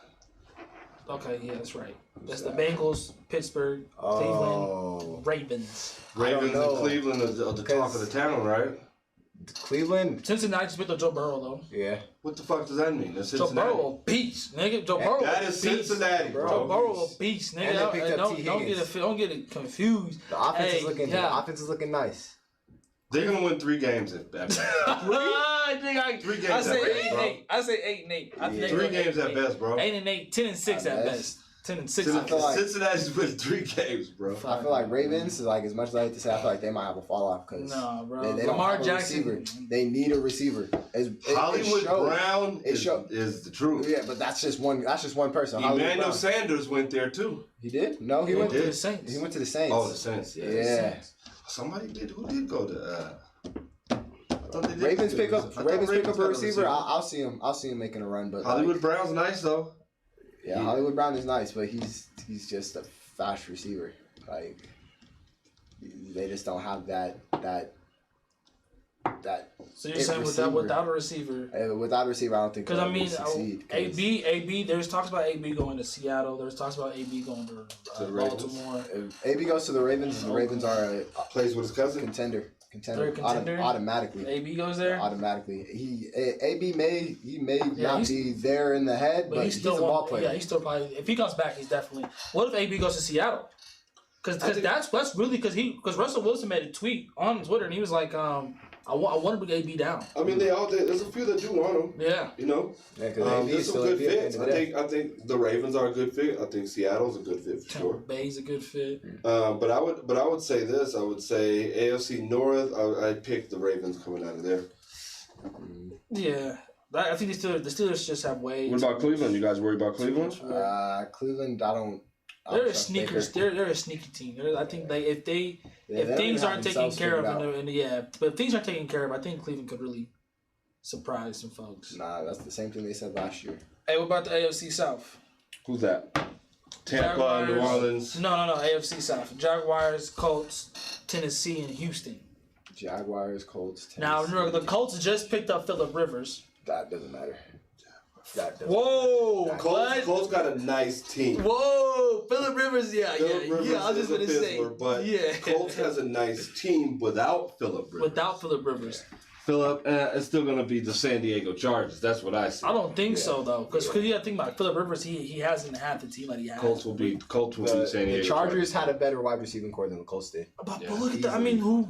Okay, yeah, that's right. That's the Bengals, Pittsburgh, Cleveland, Ravens. Ravens and Cleveland are the talk of the town, right? Cleveland. Cincinnati just picked up Joe Burrow though. Yeah. What the fuck does that mean? That's Joe Cincinnati. Burrow a beast, nigga. Joe Burrow that is Cincinnati, bro. Joe Burrow a beast, nigga. And they picked up T. Don't get it confused. The offense is looking nice. They're gonna win 3 games at best. 3 games. I say 8 and 8. I say 8 and 8. I think 3 games at best, bro. 8 and 8, 10 and 6 at best. 10 and 6. Cincinnati's winning 3 games, bro. I feel like Ravens, like as much as I hate to say, I feel like they might have a fall off because bro. they don't have a receiver. They need a receiver. Hollywood Brown is the truth. Yeah, but that's just one person. Emmanuel Sanders went there too. He did? No, he went to the Saints. He went to the Saints. Oh, the Saints. Yeah. Somebody did. Who did go to? Ravens pick up a receiver. I'll see him. I'll see him making a run. But Hollywood Brown's nice though. Yeah, Hollywood Brown is nice, but he's just a fast receiver. Like they just don't have that. So you're saying without a receiver? Without a receiver, I don't think. Because I mean, succeed, AB. There's talks about AB going to Seattle. There's talks about AB going to Baltimore. If AB goes to the Ravens, the Ravens are plays with his cousin. Contender. They're a contender? Automatically. AB goes there? Automatically. AB may not be there in the head, but he's a ball player. Yeah, he's still probably, if he comes back, he's definitely. What if AB goes to Seattle? Because that's really because Russell Wilson made a tweet on Twitter and he was like, I want to bring AB down. I mean, there's a few that do want him. Yeah. You know? Yeah, because There's some good fits. I think the Ravens are a good fit. I think Seattle's a good fit for Tampa sure. Bay's a good fit. But I would say this. I would say AFC North. I'd pick the Ravens coming out of there. Yeah. I think the Steelers just have way. What about Cleveland? You guys worried about Cleveland? Cleveland, I don't. They're a sneakers. They're a sneaky team. I think if things aren't taken care of, but if things aren't taken care of, I think Cleveland could really surprise some folks. Nah, that's the same thing they said last year. Hey, what about the AFC South? Who's that? Tampa, Jaguars, New Orleans. No, AFC South. Jaguars, Colts, Tennessee, and Houston. Jaguars, Colts, Tennessee. Now, remember, the Colts just picked up Phillip Rivers. That doesn't matter. Whoa, Colts got a nice team. Whoa, Phillip Rivers, Rivers I was just gonna say, but Colts has a nice team without Phillip Rivers. Without Phillip Rivers, Phillip, it's still gonna be the San Diego Chargers. That's what I see. I don't think so though, because you got to think about it. Phillip Rivers. He hasn't had the team that he has. Colts will be San Diego. The Chargers had a better wide receiving core than the Colts did. But look at that. I mean, who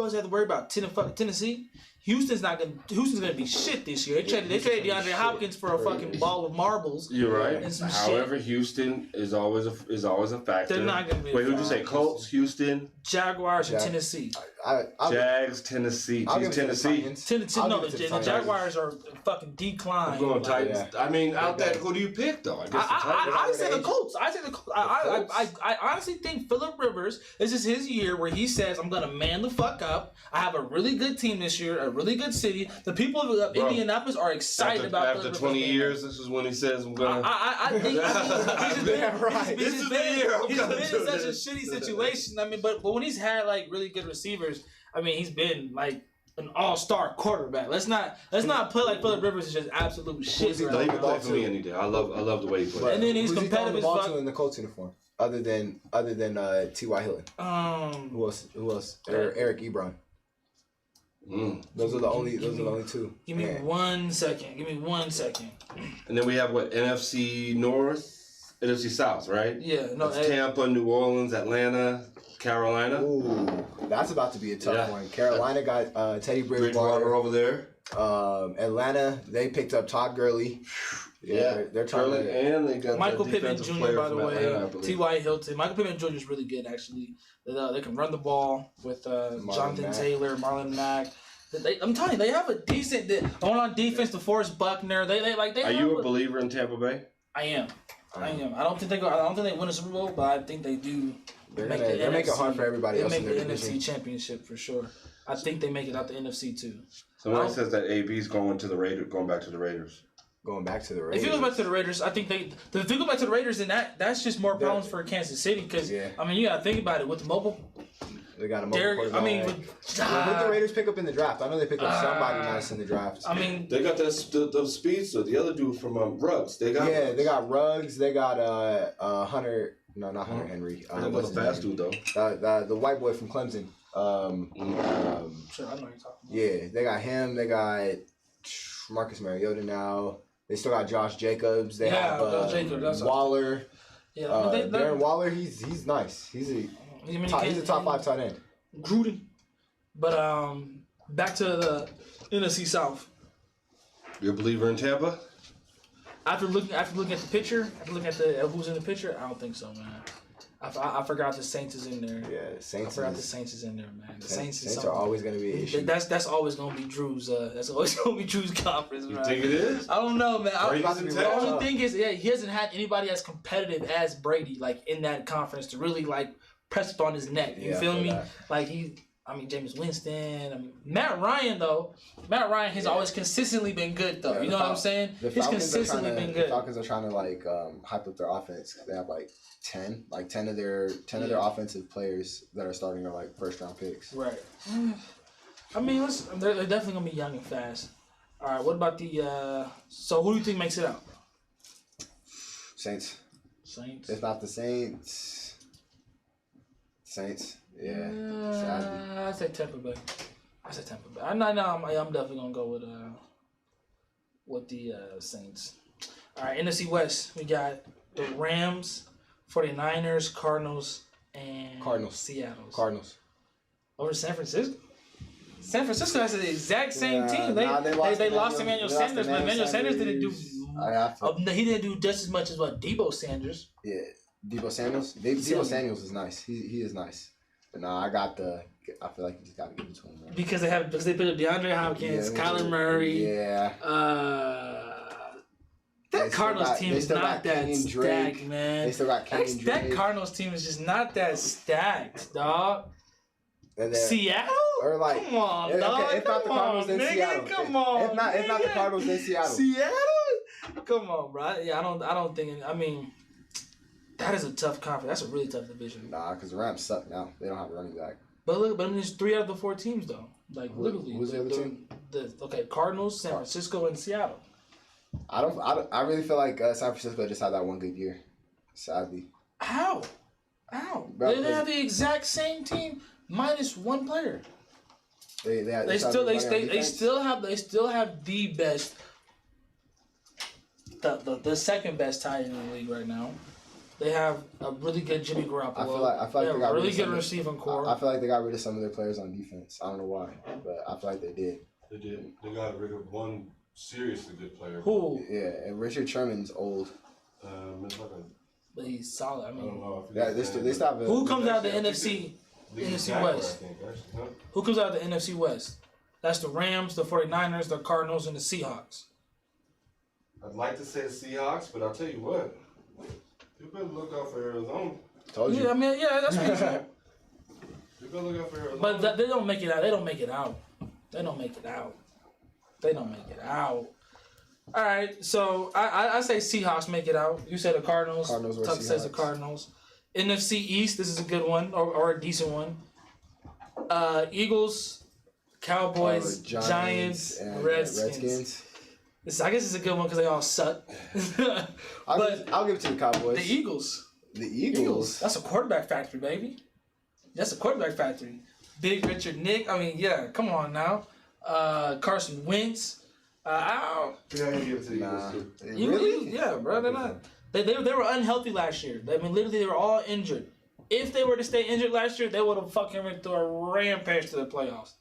else have to worry about? Tennessee. Houston's gonna be shit this year. They traded DeAndre Hopkins for a fucking ball of marbles. You're right. And some However, shit. Houston is always a factor. They're not gonna be. Wait, who'd you say? Colts, Houston, Jaguars, and Tennessee. Jags, Tennessee. Tennessee. The Jaguars are fucking declined. I'm going Titans. Yeah. I mean, out there, who do you pick though? I guess I say the Colts. I honestly think Phillip Rivers, this is his year where he says, I'm going to man the fuck up. I have a really good team this year, a really good city. The people of Indianapolis are excited about After 20 years, this is when he says, I'm going to... I think This is the year I'm he's gonna been do in such this. a shitty situation. I mean, but when he's had like really good receivers, I mean, he's been like an all-star quarterback. Let's not play like Phillip Rivers is just absolute shit. Don't even play for me any day. I love the way he plays. And then he's competitive as fuck. In the Colts uniform, other than T.Y. Hilton. Who else? Eric Ebron. Those are the only two. Give me 1 second. And then we have what? NFC North, NFC South, right? Yeah, no. That's Tampa, New Orleans, Atlanta, Carolina. Ooh, that's about to be a tough one. Carolina got Teddy Bridgewater over there. Atlanta, they picked up Todd Gurley. They're trying to. And they got Michael Pittman Jr. by the way. T.Y. Hilton. Michael Pittman Jr. is really good actually. They can run the ball with Jonathan Taylor, Marlon Mack. I'm telling you, they have a decent. On defense, DeForest Buckner. They Are you a believer in Tampa Bay? I am. I don't think they win a Super Bowl, but I think they do. They're making it hard for everybody else in their division. division. NFC Championship for sure. I think they make it out the NFC too. Somebody says that AB's going back to the Raiders. Going back to the Raiders. If he goes back to the Raiders, I think if he goes back to the Raiders, then that's just more problems for Kansas City because I mean you gotta think about it with the mobile. They got a mobile quarterback. I mean, what did the Raiders pick up in the draft? I know they picked up somebody nice in the draft. I mean, they got the speedster, the other dude from Ruggs. They got Ruggs. They got Hunter. No, not Hunter Henry. What's the fast dude though? The white boy from Clemson. sure, I know you're talking about. Yeah, they got him. They got Marcus Mariota now. They still got Josh Jacobs. They have Waller. Yeah, Darren Waller. He's nice. He's a top 5 tight end. Gruden. But back to the NFC South. You're a believer in Tampa? After looking at the picture, after looking at who's in the picture, I don't think so, man. I forgot the Saints is in there. Yeah, Saints. I forgot the Saints is in there, man. The Saints are always going to be an issue. That's always going to be Drew's. That's always going to be Drew's conference, man. You think it is? I don't know, man. The only thing is, he hasn't had anybody as competitive as Brady, like in that conference, to really like press up on his neck. You feel me? Like Jameis Winston. Matt Ryan has always consistently been good, though. You know what I'm saying? He's consistently been good. The Falcons are trying to hype up their offense. They have 10 of their offensive players that are starting are first round picks. Right. I mean, they're definitely gonna be young and fast. All right. What about the? So who do you think makes it out? Saints. Saints. If not the Saints. Saints. Yeah. I say Tampa Bay. I'm definitely gonna go with the Saints. All right. NFC West. We got the Rams, 49ers, Cardinals, and Seattle. Cardinals. Over San Francisco? San Francisco has the exact same team. They lost Emmanuel Sanders, but Emmanuel Sanders didn't do. He didn't do just as much as what Debo Sanders. Yeah, Debo Samuels. Debo Samuels is nice. He is nice. But no, I feel like you just got to give it to him. Man. Because they put up DeAndre Hopkins, Kyler Murray. Yeah. That Cardinals team is not that stacked, man. They still got Kenyon Drake. That Cardinals team is just not that stacked, dog. Seattle? Or like, come on, dog. Okay, if not the Cardinals, then Seattle. Come on, if not the Cardinals, then Seattle. Seattle? Come on, bro. Yeah, I don't think. I mean, that is a tough conference. That's a really tough division. Nah, because the Rams suck now. They don't have a running back. But look, I mean, there's 3 out of the 4 teams though. Like literally. Who's the other team? Cardinals, San Francisco, and Seattle. I really feel like San Francisco just had that one good year. Sadly. How? Bro, they have the exact same team minus 1 player. They still have the best, the second best tight end in the league right now. They have a really good Jimmy Garoppolo. I feel like they got really good receiving core. I feel like they got rid of some of their players on defense. I don't know why, but I feel like they did. They did. They got rid of one seriously good player. Who? Yeah, and Richard Sherman's old. But he's solid. I mean, I don't know if they stop it. Who comes out of the NFC West? Who comes out of the NFC West? That's the Rams, the 49ers, the Cardinals, and the Seahawks. I'd like to say the Seahawks, but I'll tell you what. You better look out for Arizona. Told you. Yeah, I mean, yeah, that's what you said. You better look out for Arizona. But they don't make it out. They don't make it out. All right, so I say Seahawks make it out. You said the Cardinals. Tuck says the Cardinals. NFC East, this is a good one or a decent one. Eagles, Cowboys, Giants, and Redskins. I guess it's a good one because they all suck. I'll give it to the Cowboys. The Eagles. The Eagles. That's a quarterback factory, baby. That's a quarterback factory. Big Richard Nick. I mean, yeah, come on now. Carson Wentz. Yeah, I give it to the Eagles too. Really? Yeah, bro. They're not. They were unhealthy last year. I mean, literally, they were all injured. If they were to stay injured last year, they would have fucking went through a rampage to the playoffs.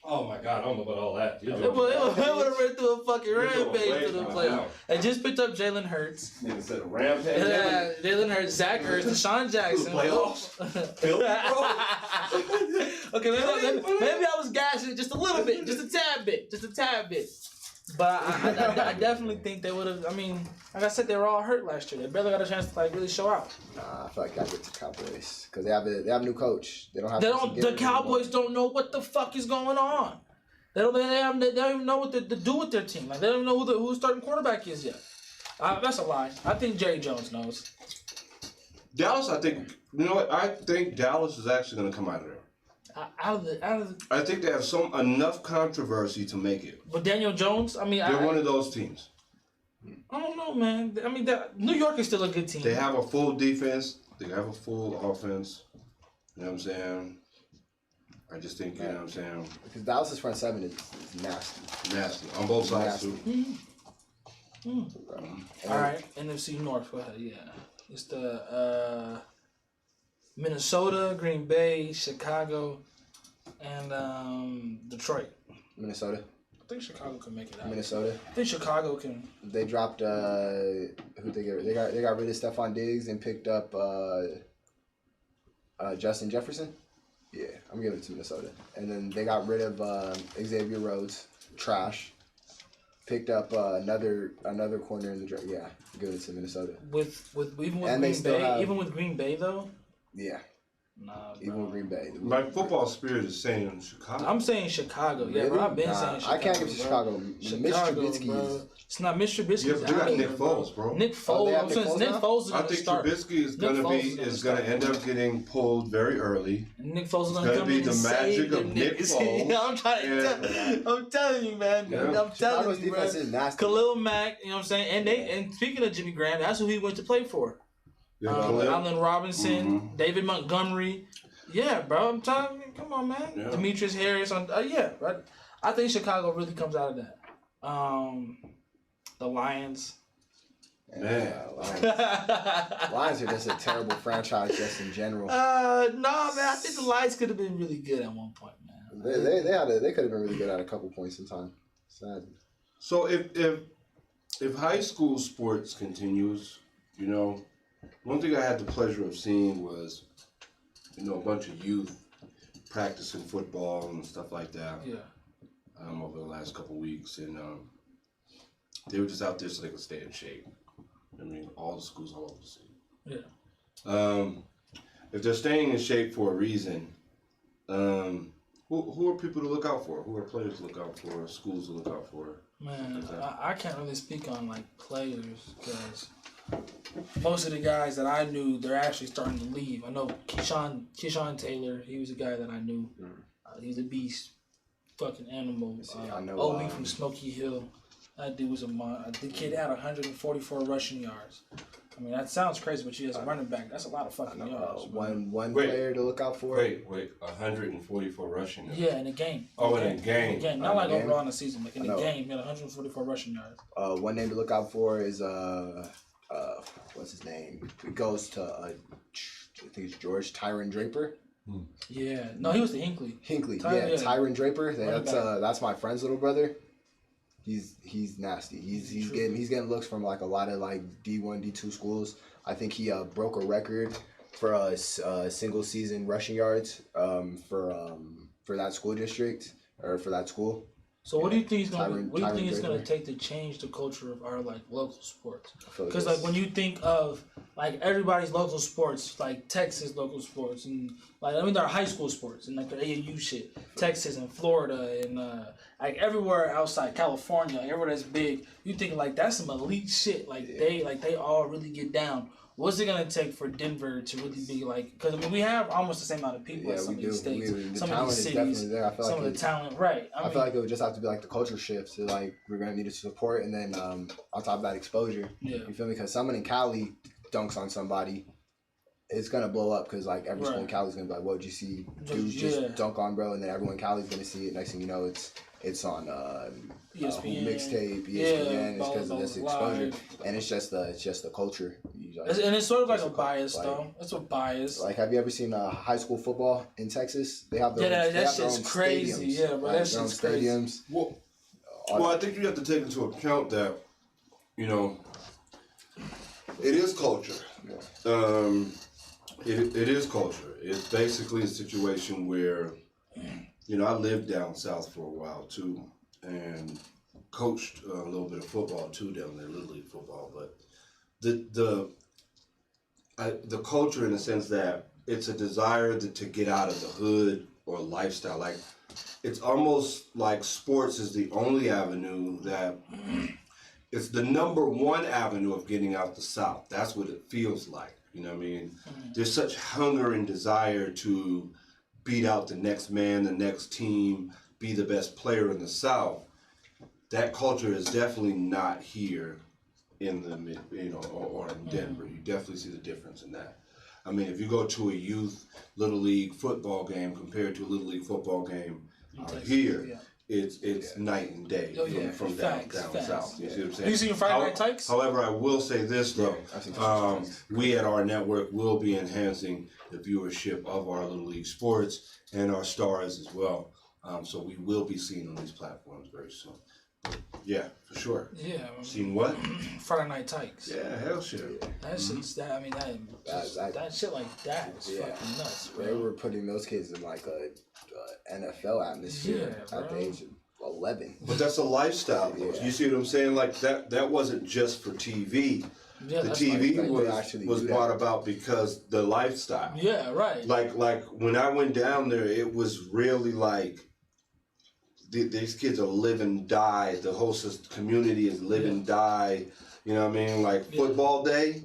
Oh my God, I don't know about all that. They would have went through a fucking rampage to the playoffs. They just picked up Jalen Hurts. Nigga said a rampage. Yeah, Jalen Hurts, Zach Ertz, Deshaun Jackson. Playoffs? Okay, maybe I was gassing just a little bit, just a tad bit. But I definitely think they would have. I mean, like I said, they were all hurt last year. They barely got a chance to really show out. Nah, I feel like I get to Cowboys because they have a new coach. The Cowboys don't know what the fuck is going on. They don't even know what to do with their team. Like they don't even know who the starting quarterback is yet. That's a lie. I think Jerry Jones knows. Dallas, I think. You know what? I think Dallas is actually going to come out of there. I think they have enough controversy to make it. But Daniel Jones, I mean, they're one of those teams. I don't know, man. I mean, New York is still a good team. They have a full defense. They have a full offense. You know what I'm saying? I just think, you know what I'm saying? Because Dallas' front seven is nasty. Nasty. On both sides, too. All right, NFC North. Go ahead, yeah. It's the Minnesota, Green Bay, Chicago, and Detroit. Minnesota. I think Chicago can make it out. Minnesota. I think Chicago can. They dropped who they get? They got rid of Stephon Diggs and picked up Justin Jefferson. Yeah, I'm giving it to Minnesota. And then they got rid of Xavier Rhodes, trash. Picked up another corner in the draft. Yeah, give it to Minnesota. Even with Green Bay though. Yeah. Nah, even with Green Bay. My football spirit is saying Chicago. I'm saying Chicago. Yeah, bro, I've been saying Chicago. I can't give it to Chicago. Chicago, bro. It's not Mr. Trubisky. Yeah, but you got Nick Foles, bro. Nick Foles. I'm saying Nick Foles is going to start. I think Trubisky is going to end up getting pulled very early. And Nick Foles is going to come in and save the Nick Foles. I'm telling you, man. Yeah. I'm telling you, defense is nasty. Khalil Mack, you know what I'm saying? And speaking of Jimmy Graham, that's who he went to play for. Allen Robinson, David Montgomery. Yeah, bro. I'm telling you, come on, man. Yeah. Demetrius Harris. Yeah, right. I think Chicago really comes out of that. The Lions. Man, Lions are just a terrible franchise just in general. No, man. I think the Lions could have been really good at one point, man. They could have been really good at a couple points in time. Sad. So if high school sports continues, you know, one thing I had the pleasure of seeing was, you know, a bunch of youth practicing football and stuff like that. Yeah. Over the last couple weeks, and they were just out there so they could stay in shape. I mean, all the schools all over the city. Yeah. If they're staying in shape for a reason, who are people to look out for? Who are players to look out for? Schools to look out for? Man, I can't really speak on like players because most of the guys that I knew, they're actually starting to leave. I know Keyshawn Taylor. He was a guy that I knew. He was a beast, fucking animal. I know. Obi from Smoky Hill. That dude was the kid had 144 rushing yards. I mean, that sounds crazy, but you as a running back, that's a lot of fucking yards. One player to look out for. Wait, 144 rushing yards? Yeah, in a game. Oh, in a game. In a game. Not like overall in the season, but in a game, he had 144 rushing yards. One name to look out for is what's his name? It goes to I think it's George Tyron Draper. Yeah, no, he was the Hinkley. Tyron Draper. That's my friend's little brother. He's nasty. He's getting looks from like a lot of like D1, D2 schools. I think he broke a record for a single season rushing yards for that school district or for that school. So what do you think is going to take to change the culture of our like local sports? Because like when you think of like everybody's local sports, like Texas local sports, and like there are high school sports and like the AAU shit, Texas and Florida and like everywhere outside California, everywhere that's big, you think like that's some elite shit. Like they all really get down. What's it gonna take for Denver to really be like? Because I mean, we have almost the same amount of people as some of these states, some of these cities, some of the talent. Right. I feel like it would just have to be like the culture shift. So like we're gonna need to support, and then on top of that, exposure. Yeah. You feel me? Because someone in Cali dunks on somebody, it's gonna blow up. Because like every school in Cali is gonna be like, "What'd you see? Dude just dunk on bro," and then everyone in Cali's gonna see it. Next thing you know, it's on ESPN, mixtape, ESPN. It's because of this exposure, and it's just the culture. And it's sort of like a bias, though. It's a bias. Like, have you ever seen high school football in Texas? They have their own, that shit's crazy. Stadiums, Yeah, bro, that shit's crazy. Stadiums. Well, I think you have to take into account that, you know, it is culture. Yeah. It is culture. It's basically a situation where, you know, I lived down south for a while too, and coached a little bit of football too down there, Little League football. But the culture in the sense that it's a desire to get out of the hood or lifestyle. Like it's almost like sports is the only avenue that it's the number one avenue of getting out the South. That's what it feels like. You know what I mean? There's such hunger and desire to beat out the next man, the next team, be the best player in the South. That culture is definitely not here in the or in Denver. You definitely see the difference in that. I mean, if you go to a youth Little League football game compared to a Little League football game here, it's night and day from down south. You see what I'm saying? You see your Friday Night Tykes? However, I will say this though, we at our network will be enhancing the viewership of our Little League sports and our stars as well. So we will be seen on these platforms very soon. Yeah, for sure. Yeah. Seen what? Friday Night Tykes. Yeah, hell shit. That shit's that. I mean, that shit like that is fucking nuts, bro. They were putting those kids in like a NFL atmosphere at the age of 11. But that's a lifestyle. You see what I'm saying? Like that wasn't just for TV. Yeah, the TV was brought about because the lifestyle. Yeah, right. Like when I went down there, it was really like these kids are live and die. The whole community is live and die. You know what I mean? Like football day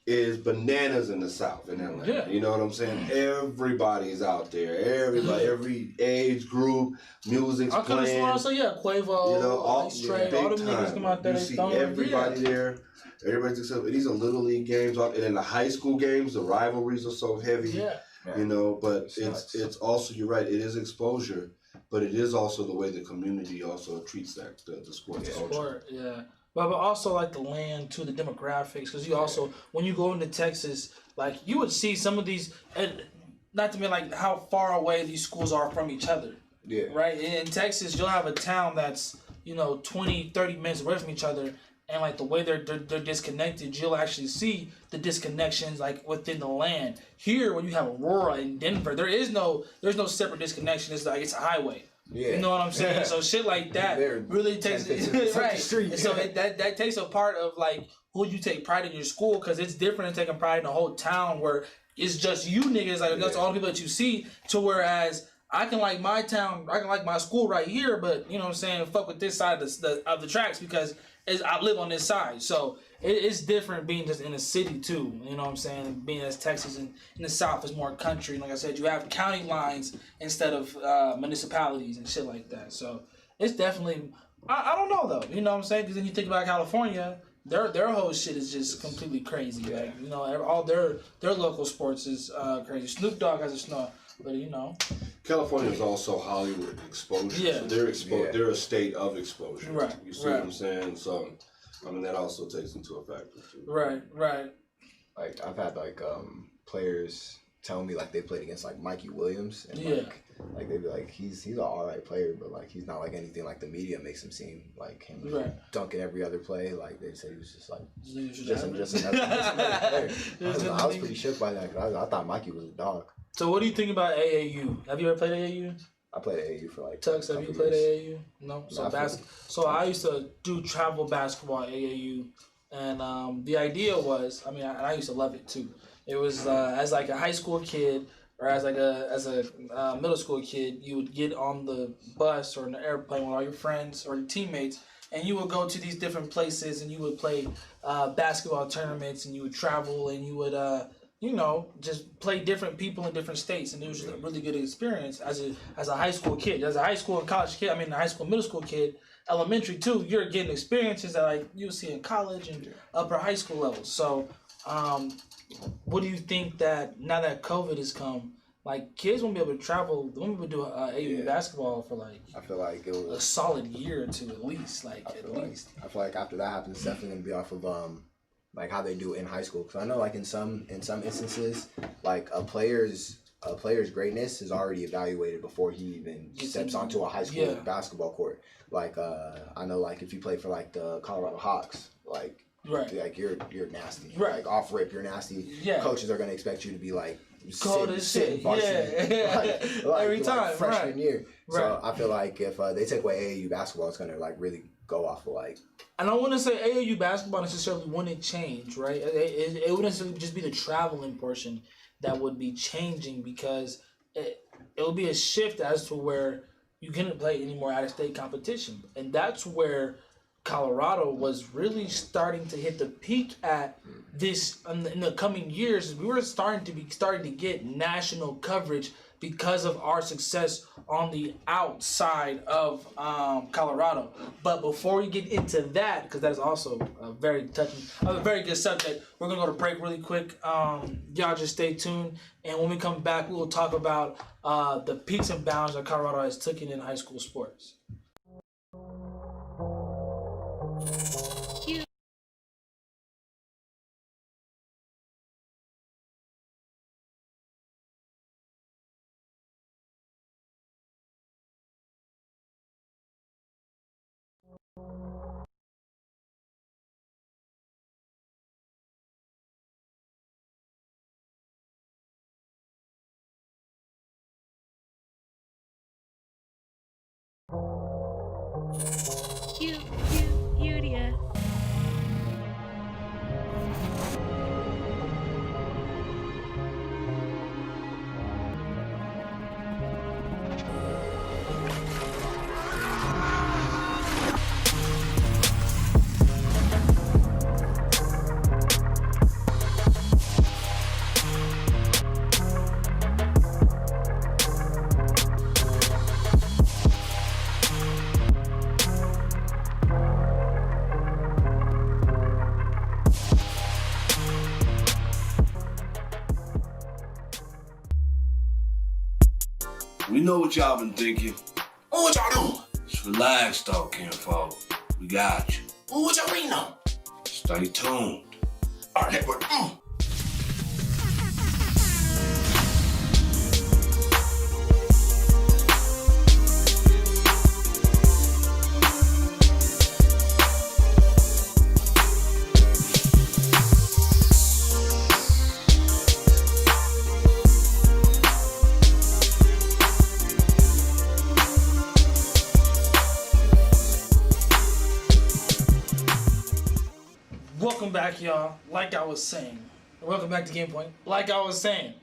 is bananas in the South in Atlanta. Yeah. You know what I'm saying? Everybody's out there. Everybody, every age group, music's playing. Also, Quavo, you know, all them niggas come out there. You see everybody there. Everybody's excited. These are Little League games, and in the high school games, the rivalries are so heavy. Yeah. You know, but it's also, you're right, it is exposure, but it is also the way the community also treats that the sports culture. But also like the land too, the demographics, because you also when you go into Texas, like you would see some of these, and not to mean like how far away these schools are from each other. Yeah. Right? In Texas, you'll have a town that's, 20, 30 minutes away from each other. And like the way they're disconnected, you'll actually see the disconnections like within the land. Here, when you have Aurora and Denver, there's no separate disconnection. It's like it's a highway. Yeah. You know what I'm saying? So shit like that really takes right. Street. So that takes a part of like who you take pride in your school, because it's different than taking pride in a whole town where it's just you niggas. Like that's all the people that you see. To whereas I can like my town, I can like my school right here, but you know what I'm saying, fuck with this side of the tracks because I live on this side. So it's different being just in a city too. You know what I'm saying? Being as Texas and in the South is more country. Like I said, you have county lines instead of municipalities and shit like that. So it's definitely, I don't know though. You know what I'm saying? Because then you think about California, their whole shit is just completely crazy. Like, all their local sports is crazy. Snoop Dogg has a snow, but California is also Hollywood exposure. Yeah. So they're a state of exposure. Right. You see what I'm saying? So, I mean, that also takes into a factor too. Right. Like I've had players tell me like they played against like Mikey Williams and like they'd be like he's an alright player, but like he's not like anything like the media makes him seem like him dunking every other play. Like they said he was just like just another player. I was pretty shook by that because I thought Mikey was a dog. So what do you think about AAU? Have you ever played AAU? I played AAU for like Tux, have you played AAU? No. So I used to do travel basketball at AAU, and the idea was, I used to love it too. It was as like a high school kid or as a middle school kid, you would get on the bus or in the airplane with all your friends or your teammates, and you would go to these different places and you would play basketball tournaments, and you would travel and you would just play different people in different states, and it was just a really good experience as a high school kid, as a high school and college kid. A high school, middle school kid, elementary too. You're getting experiences that like you see in college and upper high school levels. So, what do you think that now that COVID has come, like kids won't be able to travel? They won't be able to do AAU basketball for like I feel like it was a solid year or two at least. I feel like after that happens, it's definitely gonna be off of like how they do it in high school, because I know like in some instances, like a player's greatness is already evaluated before he even steps onto a high school basketball court. Like I know like if you play for like the Colorado Hawks, like you're nasty. Right. Like off rip, you're nasty. Yeah. Coaches are gonna expect you to be like cold as shit. Every time. Freshman year. Right. So I feel like if they take away AAU basketball, it's gonna like really go off of like. And I wouldn't say AAU basketball necessarily wouldn't change, right? It wouldn't necessarily just be the traveling portion that would be changing, because it would be a shift as to where you couldn't play any more out-of-state competition. And that's where Colorado was really starting to hit the peak at this in the coming years. We were starting to get national coverage because of our success on the outside of Colorado. But before we get into that, because that is also a very good subject, we're gonna go to break really quick. Y'all just stay tuned, and when we come back, we will talk about the peaks and bounds that Colorado has taken in high school sports. Cutie. We know what y'all been thinking. Oh, what y'all doing? Just relax, though, kinfolk. We got you. Oh, what y'all waiting on? Stay tuned. AHRR Network. back, y'all. Like I was saying, welcome back to Game Point. Like I was saying,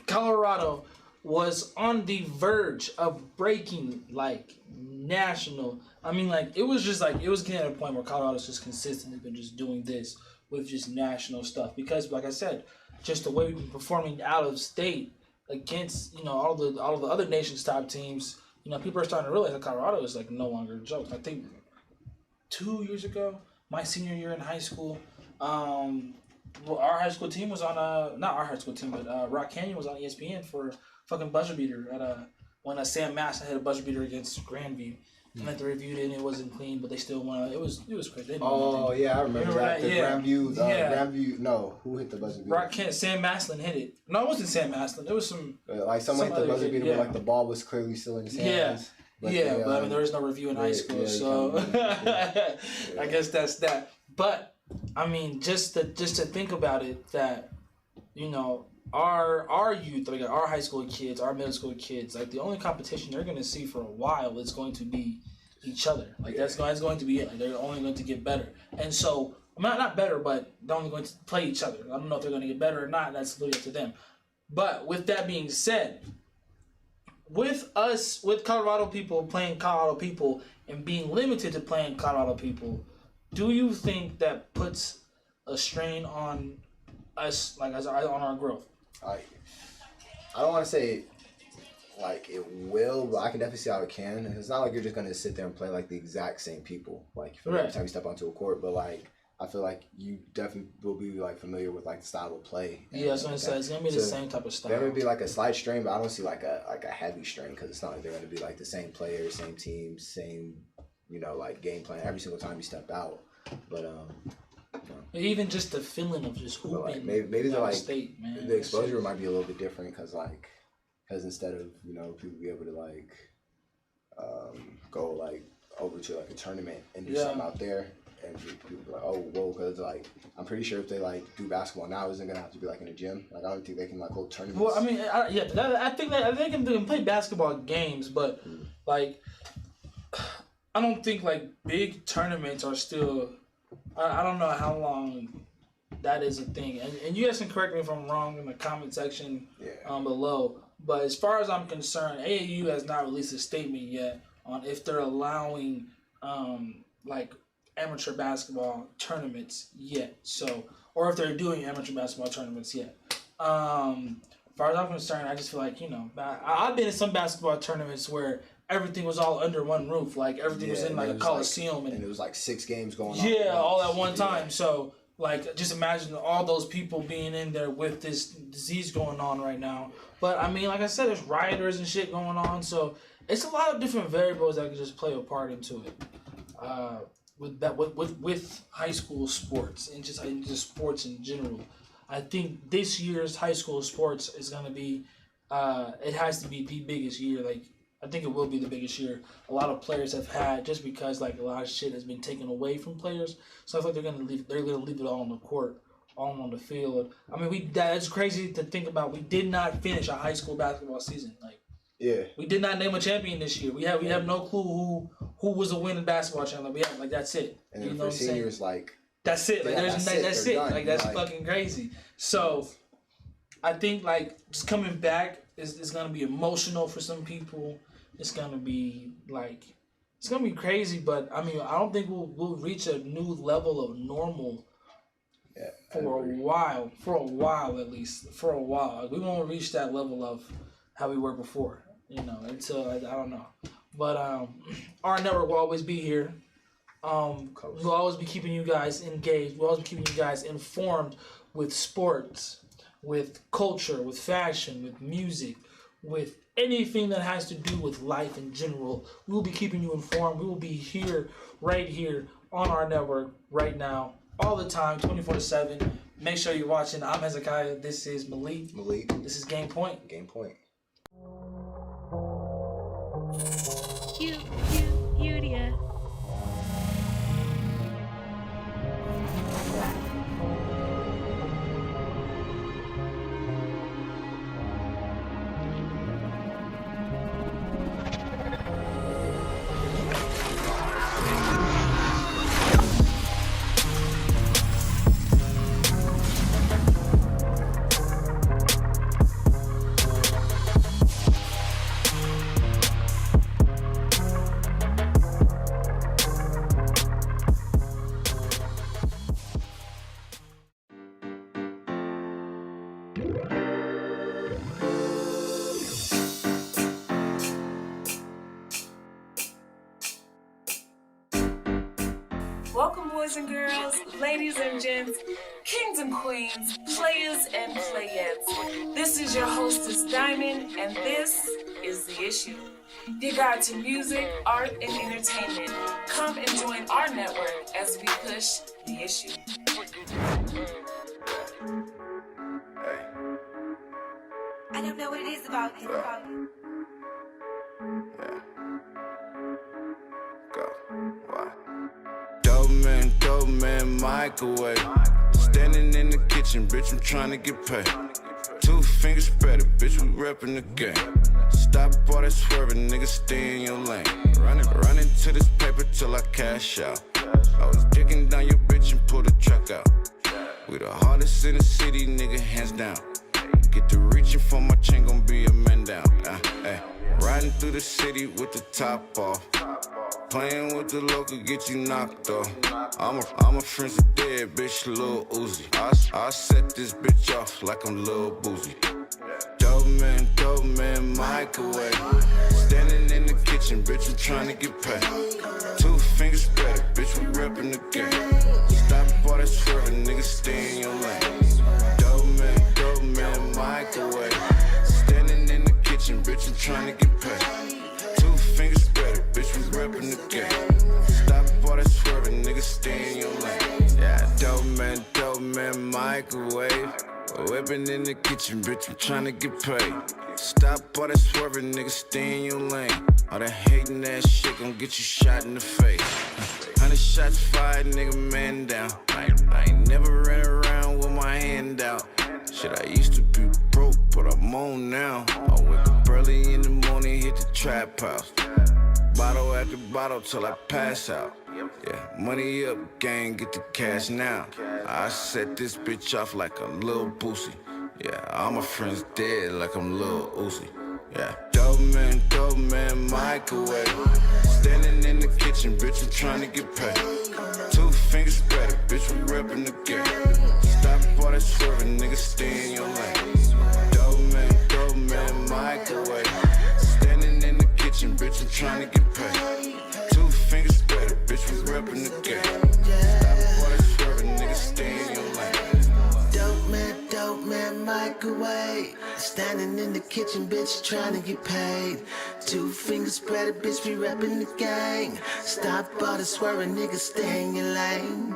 Colorado was on the verge of breaking like national. I mean, like it was getting at a point where Colorado's just consistently been just doing this with just national stuff because, like I said, just the way we've been performing out of state against all the other nations' top teams. People are starting to realize that Colorado is like no longer a joke. I think 2 years ago, my senior year in high school, our high school team was on not our high school team, but Rock Canyon was on ESPN for fucking buzzer beater when Sam Masson hit a buzzer beater against Grandview. And they reviewed it and it wasn't clean, but they still won. It was crazy. Oh yeah, I remember that. Grandview, Grandview. No, who hit the buzzer beater? Rock Canyon. Sam Maslin hit it. No, it wasn't Sam Maslin. It was someone hit the buzzer beater where like the ball was clearly still in his hands. But I mean there was no review in high school, so I guess that's that. But I mean, just to think about it, that our youth, like our high school kids, our middle school kids, like the only competition they're going to see for a while is going to be each other. Like that's going to be it. Like they're only going to get better, and so not better, but they're only going to play each other. I don't know if they're going to get better or not. That's really up to them. But with that being said, with Colorado people playing Colorado people and being limited to playing Colorado people, do you think that puts a strain on us, like on our growth? I don't want to say like it will, but I can definitely see how it can. It's not like you're just gonna sit there and play like the exact same people, like every time you step onto a court. But like I feel like you definitely will be like familiar with like the style of play. Yeah, that's what I said. It's gonna be the same type of style. There may be like a slight strain, but I don't see like a heavy strain because it's not like they're gonna be like the same players, same team, same like game plan every single time you step out. But even just the feeling of just hooping. Like maybe the state, man, the exposure might be a little bit different because instead of people be able to like go like over to like a tournament and do something out there, and people be like, oh whoa, because like I'm pretty sure if they like do basketball now, isn't gonna have to be like in a gym. Like I don't think they can like hold tournaments. Well, I mean, I think they can play basketball games, but like I don't think like big tournaments are still. I don't know how long that is a thing, and you guys can correct me if I'm wrong in the comment section below. But as far as I'm concerned, AAU has not released a statement yet on if they're allowing like amateur basketball tournaments yet. So, or if they're doing amateur basketball tournaments yet. As far as I'm concerned, I just feel like I've been in some basketball tournaments where everything was all under one roof. Like everything was in like a coliseum, and it was like 6 games going on. Yeah, all at one time. Yeah. So like, just imagine all those people being in there with this disease going on right now. But I mean, like I said, there's rioters and shit going on. So it's a lot of different variables that can just play a part into it. With high school sports and just sports in general. I think this year's high school sports is gonna be. It has to be the biggest year. Like, I think it will be the biggest year a lot of players have had, just because like a lot of shit has been taken away from players. So I feel like they're gonna leave it all on the court, all on the field. I mean, that's crazy to think about. We did not finish a high school basketball season. Like, we did not name a champion this year. We have no clue who was a winning basketball champion. We have like that's it. And then for seniors, like that's it. Like that's it. Done. Like that's fucking crazy. So I think like just coming back is gonna be emotional for some people. It's gonna be crazy, but I mean, I don't think we'll reach a new level of normal for a while. For a while, at least. For a while, we won't reach that level of how we were before. Until I don't know. But our network will always be here. We'll always be keeping you guys engaged. We'll always be keeping you guys informed with sports, with culture, with fashion, with music, with anything that has to do with life in general. We will be keeping you informed. We will be here, right here on our network right now, all the time, 24/7. Make sure you're watching. I'm Hezekiah. This is Malik. This is Game Point. Cutie. Welcome, boys and girls, ladies and gents, kings and queens, players and playettes. This is your hostess, Diamond, and this is The Issue. Your guide to music, art, and entertainment. Come and join our network as we push The Issue. I don't know what it is about you. Dope man, microwave. Standing in the kitchen, bitch, I'm trying to get paid. 2 fingers spread it, bitch, we reppin' the game. Stop all that swerving, nigga, stay in your lane. Running to this paper till I cash out. I was digging down your bitch and pull the truck out. We the hardest in the city, nigga, hands down. Get to reaching for my chain, gon' be a man down. Riding through the city with the top off. Playing with the local, get you knocked off. I'm a friends of dead, bitch, Lil Uzi. I set this bitch off like I'm Lil Boozy. Dope man, microwave. Standing in the kitchen, bitch, I'm trying to get paid. 2 fingers spread it, bitch, we reppin' the game. Stop all that swerving, nigga, stay in your lane. Dope man, microwave. Standing in the kitchen, bitch, I'm trying to get paid. 2 fingers spread it, bitch, we reppin' the game. Stop all that swerving, nigga, stay in your lane. Yeah, dope man, microwave. Whipping in the kitchen, bitch, I'm tryna get paid. Stop all that swerving, nigga, stay in your lane. All that hating ass shit gon' get you shot in the face. 100 shots fired, nigga, man down. I ain't never ran around with my hand out. Shit, I used to be broke, but I'm on now. I wake up early in the morning, hit the trap house. Bottle after bottle till I pass out. Yeah, money up, gang, get the cash now. I set this bitch off like a little boosie. Yeah, all my friends dead like I'm Lil Uzi. Yeah, dope man, microwave. Standing in the kitchen, bitch, I'm trying to get paid. 2 fingers spread it, bitch, we reppin' the game. Stop all that swerving, nigga, stay in your lane. Dope man, microwave. Standing in the kitchen, bitch, I'm trying to get paid. 2 fingers spread it, bitch, we reppin' the game. Stop all that swerving, nigga, stay in your lane. Dope man, microwave. Standing in the kitchen, bitch, trying to get paid. 2 fingers spread it, bitch, we reppin' the gang. Stop all the swerving, nigga, stay in your lane.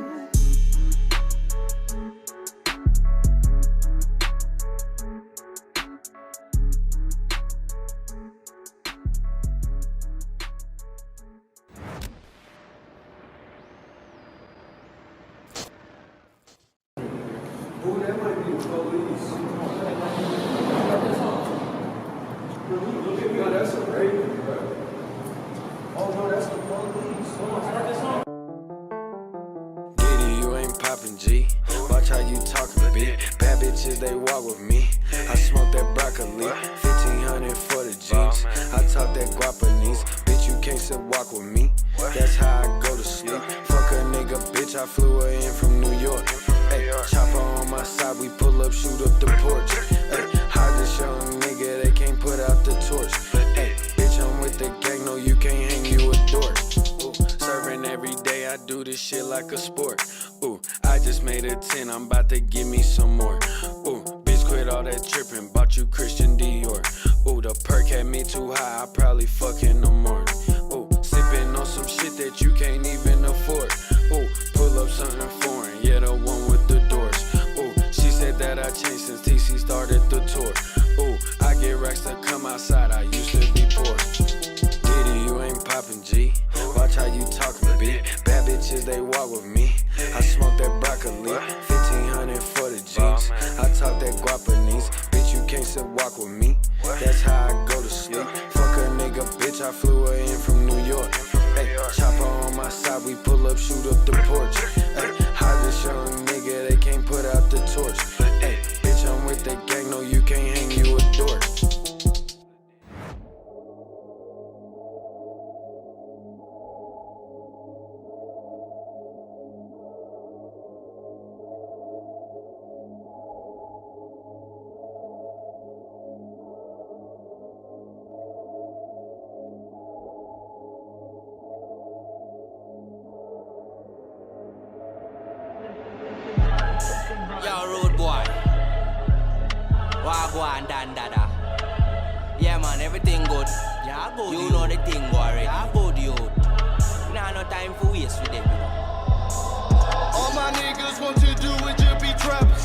G. Watch how you talkin', bitch. Bad bitches, they walk with me. I smoke that broccoli, 1500 for the jeans. I talk that guapanese, bitch, you can't sit walk with me. That's how I go to sleep. Fuck a nigga, bitch, I flew her in from New York. Hey, chopper on my side, we pull up, shoot up the porch. Hey, hide this young nigga, they can't put out the torch. Hey, bitch, I'm with the gang, no, you can't hang you a door. Serving every day, I do this shit like a sport. Ooh, I just made a 10, I'm about to give me some more. Ooh, bitch, quit all that tripping, bought you Christian Dior. Ooh, the perk had me too high, I probably fucking no more. Ooh, sipping on some shit that you can't even afford. Ooh, pull up something foreign, yeah, the one with the doors. Ooh, she said that I changed since TC started the tour. Ooh, I get racks to come outside, I used to be poor. Diddy, you ain't poppin', G. Watch how you talkin', bitch. Bad bitches, they walk with me. I smoke that broccoli, 1500 for the jeans. I talk that guapanese, bitch, you can't sit walk with me. That's how I go to sleep. Fuck a nigga, bitch, I flew her in from New York. Hey, chopper on my side, we pull up, shoot up the porch. Hey, hide this young nigga, they can't put out the torch. Hey, bitch, I'm with the gang, no, you can't hang you a door. Wagwan Dandada. Yeah man, everything good. Yeah, good. You know the thing already. Yeah, good you. Nah, no time for waste with them, you know. All my niggas want to do is just be trappers.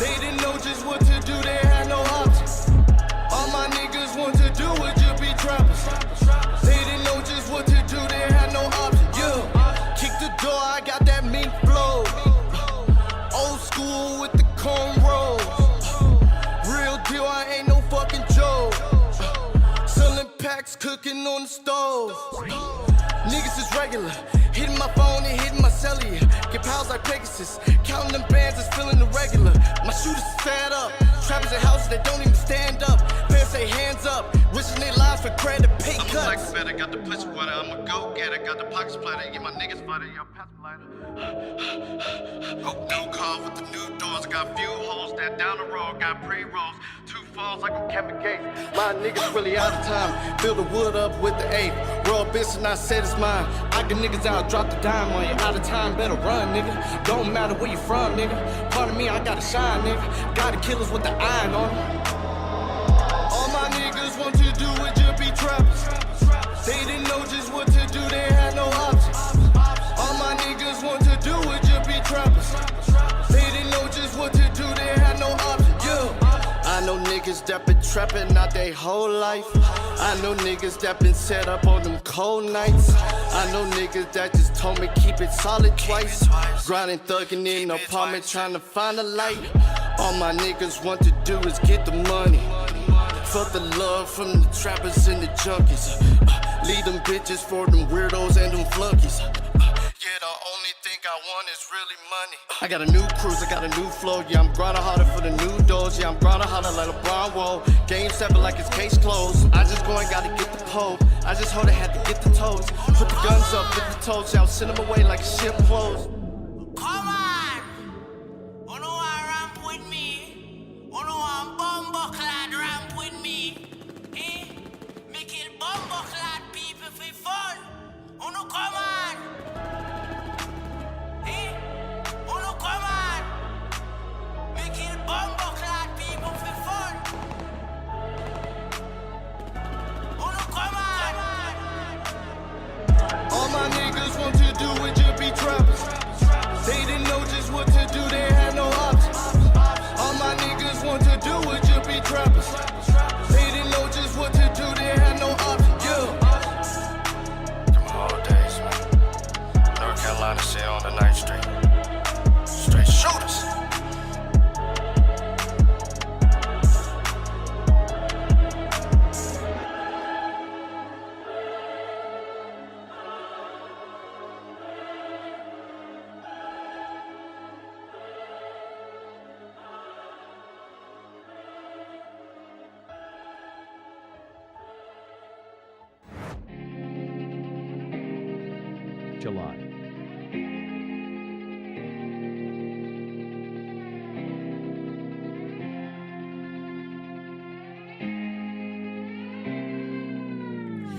They didn't know just what to do, they had no options. All my niggas want to do is just be trappers. They didn't know just what to do, they had no options. Yeah, kick the door, I got that mink flow. Old school with the cornrows. Real deal, I ain't no fucking Joe. Selling packs, cooking on the stove. Niggas is regular, hitting my phone and hitting my cellular. Get pals like Pegasus, counting them bands is feeling irregular. My shooters is fed up, trappers in houses that don't even stand up. Parents say hands up, wishing their lives for credit, pay cuts. I'm a black better, got the pussy water, I'm a go-getter, got the pockets platter, get my niggas fighter, your pass lighter. Oh, new car with the new doors, got few holes that down the road, got pre-rolls, 2 falls like I'm Kevin Gates. My niggas really out of time, fill the wood up with the 8. Roll bitch and I said it's mine. I get niggas out, drop the dime on you. Out of time, better run, nigga. Don't matter where you from, nigga. Pardon me, I gotta shine, nigga. Got the killers with the iron on them. All my niggas want to do is just be trappers. They didn't know just what to do, they had no options. All my niggas want to do is just be trappers. They didn't know just what to do, they had no options. Yeah. I know niggas that been trapping out their whole life. I know niggas that been set up on them cold nights. I know niggas that just told me keep it solid twice. Grinding, thugging in the apartment, trying to find a light. All my niggas want to do is get the money. Felt the love from the trappers and the junkies. Leave them bitches for them weirdos and them flunkies. Yeah, the only thing I want is really money. I got a new cruise, I got a new flow. Yeah, I'm grinding harder for the new doors. Yeah, I'm grinding harder like LeBron whoa. Game 7 like it's case closed. I just go and gotta get the pole. I just hold it, had to get the toes. Put the guns up, get the toes. Yeah, I'll send them away like a ship closed. Come on! You know I ramp with me. You know I'm bumbucklad ramp with me. Eh? Me kill bumbucklad people for fun. You know come on! Eh? You know come on! Me kill bumbucklad people for fun. You know come on! All my niggas want to do is just be trappers. They didn't know just what to do, they had no options. All my niggas want to do is just be trappers. They didn't know just what to do, they had no options. Yeah. Them all days, man. North Carolina shit on the 9th Street. Straight shooters. July.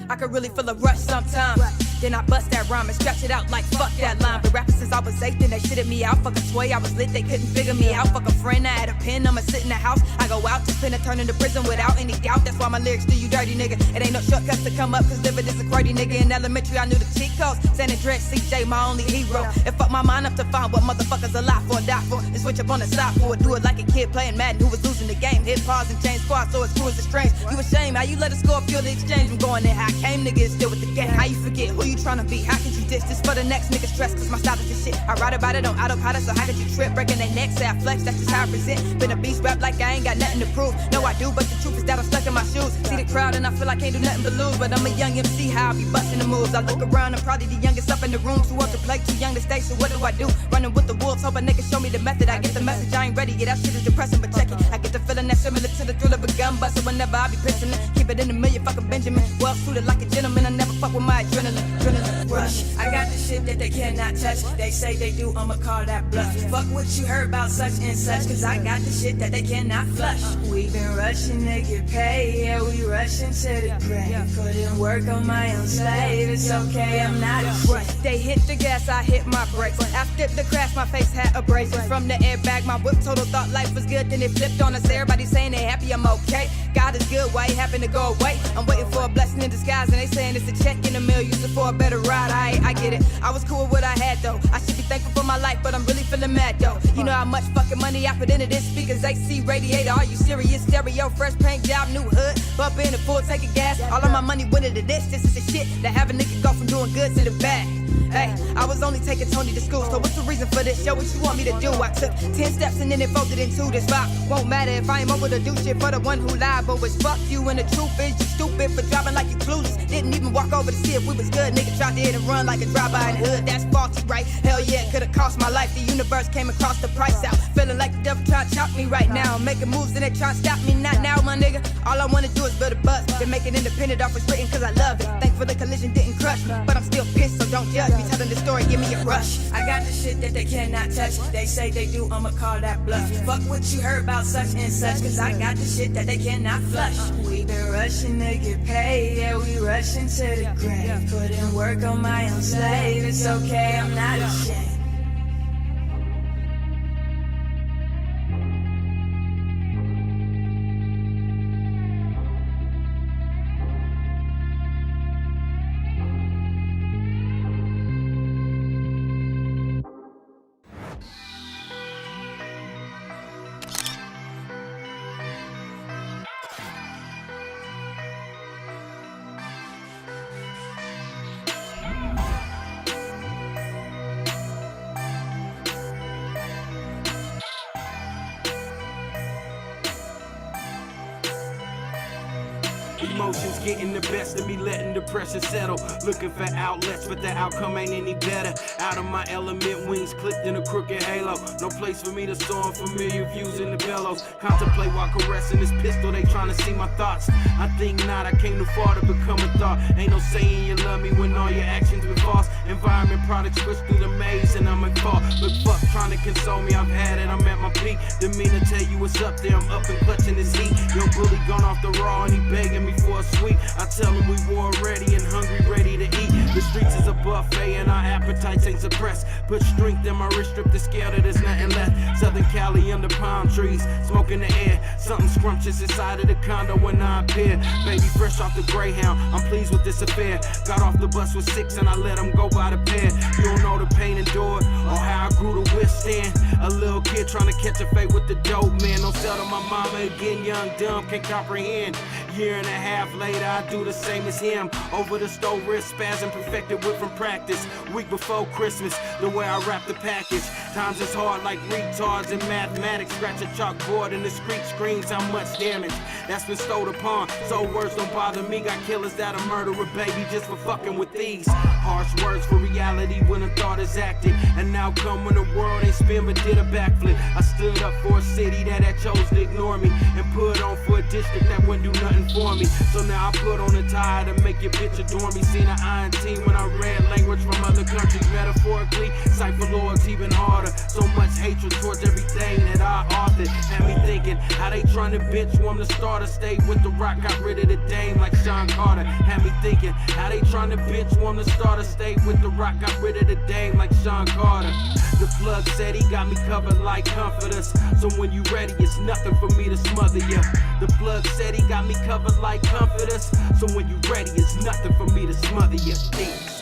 I could really feel a rush sometimes. Then I bust that rhyme and stretch it out like fuck that line. But rapping since I was 8, then they shitted me out. Fuck a toy, I was lit, they couldn't figure me out. Fuck a friend, I had a pen, I'ma sit in the house. I go out, just finna turn into prison without any doubt. That's why my lyrics do you dirty, nigga. It ain't no shortcuts to come up, cause living is a QWERTY, nigga. In elementary, I knew the cheat codes. San Andreas, CJ, my only hero. It fucked my mind up to find what motherfuckers alive for and die for. And switch up on the side for it, do it like a kid playing Madden who was losing the game. Hit pause and change squad, so it's true as a strange. You ashamed, how you let it score, fuel the exchange. I'm going in, how I came, nigga, is still with the game. How you forget who you tryna be? How could you diss this for the next nigga stress? Cause my style is this shit. I write about it on autopilot, so how could you trip? Breaking their necks, say I flex, that's just how I present. Been a beast rap like I ain't got nothing to prove. No, I do, but the truth is that I'm stuck in my shoes. See the crowd and I feel like I can't do nothing but lose. But I'm a young MC, how I be busting the moves. I look around, I'm probably the youngest up in the room. Too old to play, too young to stay, so what do I do? Running with the wolves, hope a nigga show me the method. I get the message, I ain't ready, yeah, that shit is depressing, but check it. I get the feeling that's similar to the thrill of a gun bust. So whenever I be pissing it, keep it in the million, fucking Benjamin. Well suited like a gentleman, I never fuck with my adrenaline. adrenaline rush. I got the shit that they cannot touch. They say they do, I'ma call that bluff. Fuck what you heard about such and such, cause I got the shit that they cannot flush. We been rushing to get paid, yeah, we rushing to the grave. Put in work on my own slave, it's okay, I'm not afraid. They hit the gas, I hit my brakes. After the crash, my face had abrasions. From the airbag, my whip total thought life was good, then it flipped on us. Everybody saying they happy, I'm okay. God is good, why he happened to go away? I'm waiting for a blessing in disguise, and they saying it's a check in the mail, used it for a better ride. I get it, I was cool with what I had though. I should be thankful for my life, but I'm really feeling mad though. You know how much fucking money I put into this speakers, AC, radiator, are you serious? Stereo, fresh paint job, new hood, bump in a full tank of gas. All of my money went into this is the shit that have a nigga go from doing good to the bad. Hey, I was only taking Tony to school, so what's the reason for this? Show what you want me to do. I took 10 steps and then it folded into this vibe. Won't matter if I ain't over to do shit for the one who lied, but it's fuck you, and the truth is you stupid for driving like you clueless. Didn't even walk over to see if we was good. Nigga tried to hit and run like a drive-by in the hood. That's faulty, right? Hell yeah, it could've cost my life. The universe came across the price out. Feeling like the devil trying to chop me right now. Making moves and they trying to stop me. Not now, my nigga. All I wanna do is build a buzz. Then make it independent off it's written cause I love it. Thankful the collision didn't crush me, but I'm still pissed, so don't judge me. Telling the story, give me a rush. I got the shit that they cannot touch. They say they do, I'ma call that bluff. Fuck what you heard about such and such, cause I got the shit that they cannot flush. We been rushing to get paid, yeah, we rushing to the grave. Put in work on my own slave, it's okay, I'm not ashamed. Emotions getting the best of me, letting depression settle. Looking for outlets, but the outcome ain't any better. Out of my element, wings clipped in a crooked halo. No place for me to soar, unfamiliar views in the bellows. Contemplate while caressing this pistol, they trying to see my thoughts. I think not, I came too far to become a thought. Ain't no saying you love me when all your actions been false. Environment products push through the maze and I'm at fault. Look, fuck trying to console me, I've had it, I'm at my peak. Didn't mean to tell you what's up there, I'm up and clutching this heat. Young bully gone off the raw and he begging me for a sweet. I tell him we war ready and hungry, ready to eat. The streets is a buffet and our appetites ain't suppressed. Put strength in my wrist, strip the scale that there's nothing left. Southern Cali under palm trees, smoke in the air. Something scrumptious inside of the condo when I appear. Baby fresh off the Greyhound, I'm pleased with this affair. Got off the bus with 6 and I let them go by the pair. You don't know the pain endured or how I grew to withstand. A little kid trying to catch a fate with the dope man. Don't sell to my mama again, young, dumb, can't comprehend. Year and a half later, I do the same as him. Over the stove, wrist spasm, perfected with from practice. Week before Christmas, the way I wrap the package. Times is hard like retards in mathematics. Scratch a chalkboard and the street screams how much damage that's been stowed upon. So words don't bother me. Got killers that'll murder a baby just for fucking with these. Harsh words for reality when a thought is acted. And now come when the world ain't spin but did a backflip. I stood up for a city that had chose to ignore me. And put on for a district that wouldn't do nothing for me. So now I put on a tie to make your bitch adore me. Seen an iron team when I read language from other countries. Metaphorically, cipher loyalty been harder. So much hatred towards everything that I authored. Had me thinking how they trying to bitch warm the starter. Stayed with the rock, got rid of the dame like Sean Carter. Had me thinking how they trying to bitch warm the starter. Stayed with the rock, got rid of the dame like Sean Carter. The plug said he got me covered like comforters. So when you ready, it's nothing for me to smother ya. The plug said he got me covered like comforters. So when you ready, it's nothing for me to smother ya. Peace.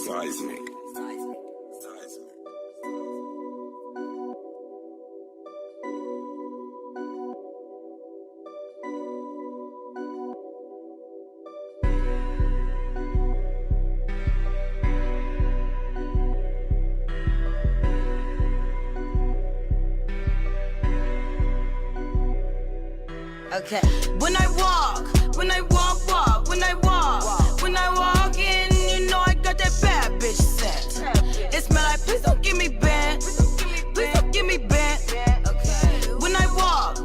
Seismic. Okay. When I walk in, you know I got that bad bitch scent. It smell like, please don't give me bent. Please don't give me bent. Okay. When I walk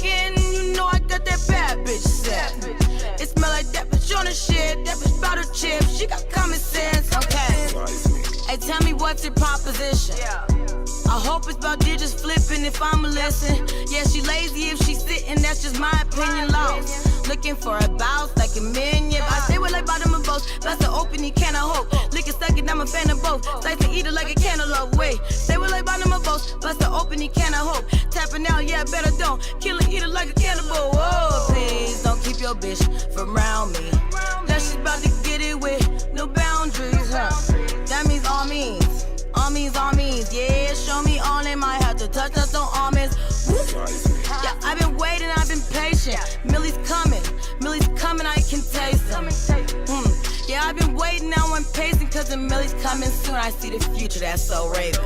in, you know I got that bad bitch scent. It smell like that bitch on the shit, that bitch bout to chip. She got common sense. Okay. Hey, tell me what's your proposition? I hope it's about digits flipping if I'ma listen. Yeah, she lazy if she's sitting, that's just my opinion. Lost. Looking for a bounce like a minion. I stay with like bottom of both. That's the opening can of hope. Lick it second, I'm a fan of both. Slice to eat it like a cantaloupe. Wait, stay with like bottom of both. That's the opening can of hope. Tapping out, yeah, better don't. Kill it, eat it like a cannibal. Whoa, please don't keep your bitch from around me. That shit about to get it with no boundaries, huh? That means all means. All means, yeah, show me all they might have to touch us on almonds. Yeah, I've been waiting, I've been patient. Millie's coming, I can taste him. Yeah, I've been waiting, now I'm pacing, cause the Millie's coming soon. I see the future, that's so Raven.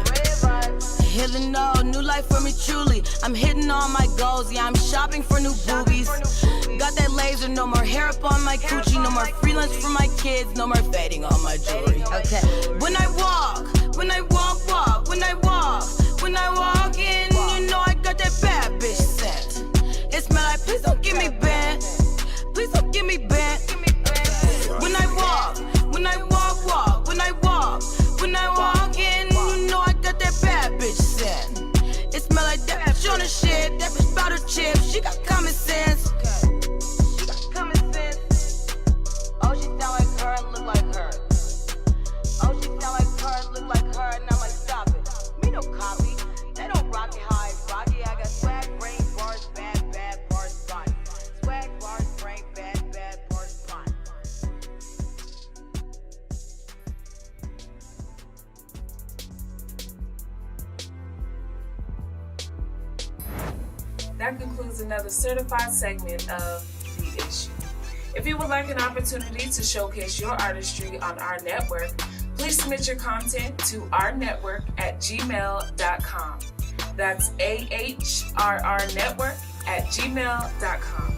Hitting no, new life for me truly. I'm hitting all my goals, yeah, I'm shopping for new boobies. Got that laser, no more hair up on my coochie, no more free lunch for my kids, no more fading on my jewelry. Okay, when I walk in, you know I got that bad bitch scent. It smell like, please don't give me bent. Please don't give me bent. When I walk in, you know I got that bad bitch scent. It smell like that bitch on the shit, that bitch bout to chip. She got common sense. She got common sense. Oh, she sound like her and look like her. Oh, she sound like her and look like her, and I'm like, stop it. Me no copy. They don't rock it how I rock it. I got swag, brain, bars, bad bars, fun. Swag, bars, brain, bad bars, fun. That concludes another certified segment of The Issue. If you would like an opportunity to showcase your artistry on our network, please submit your content to ournetwork@gmail.com. That's AHRR Network@gmail.com.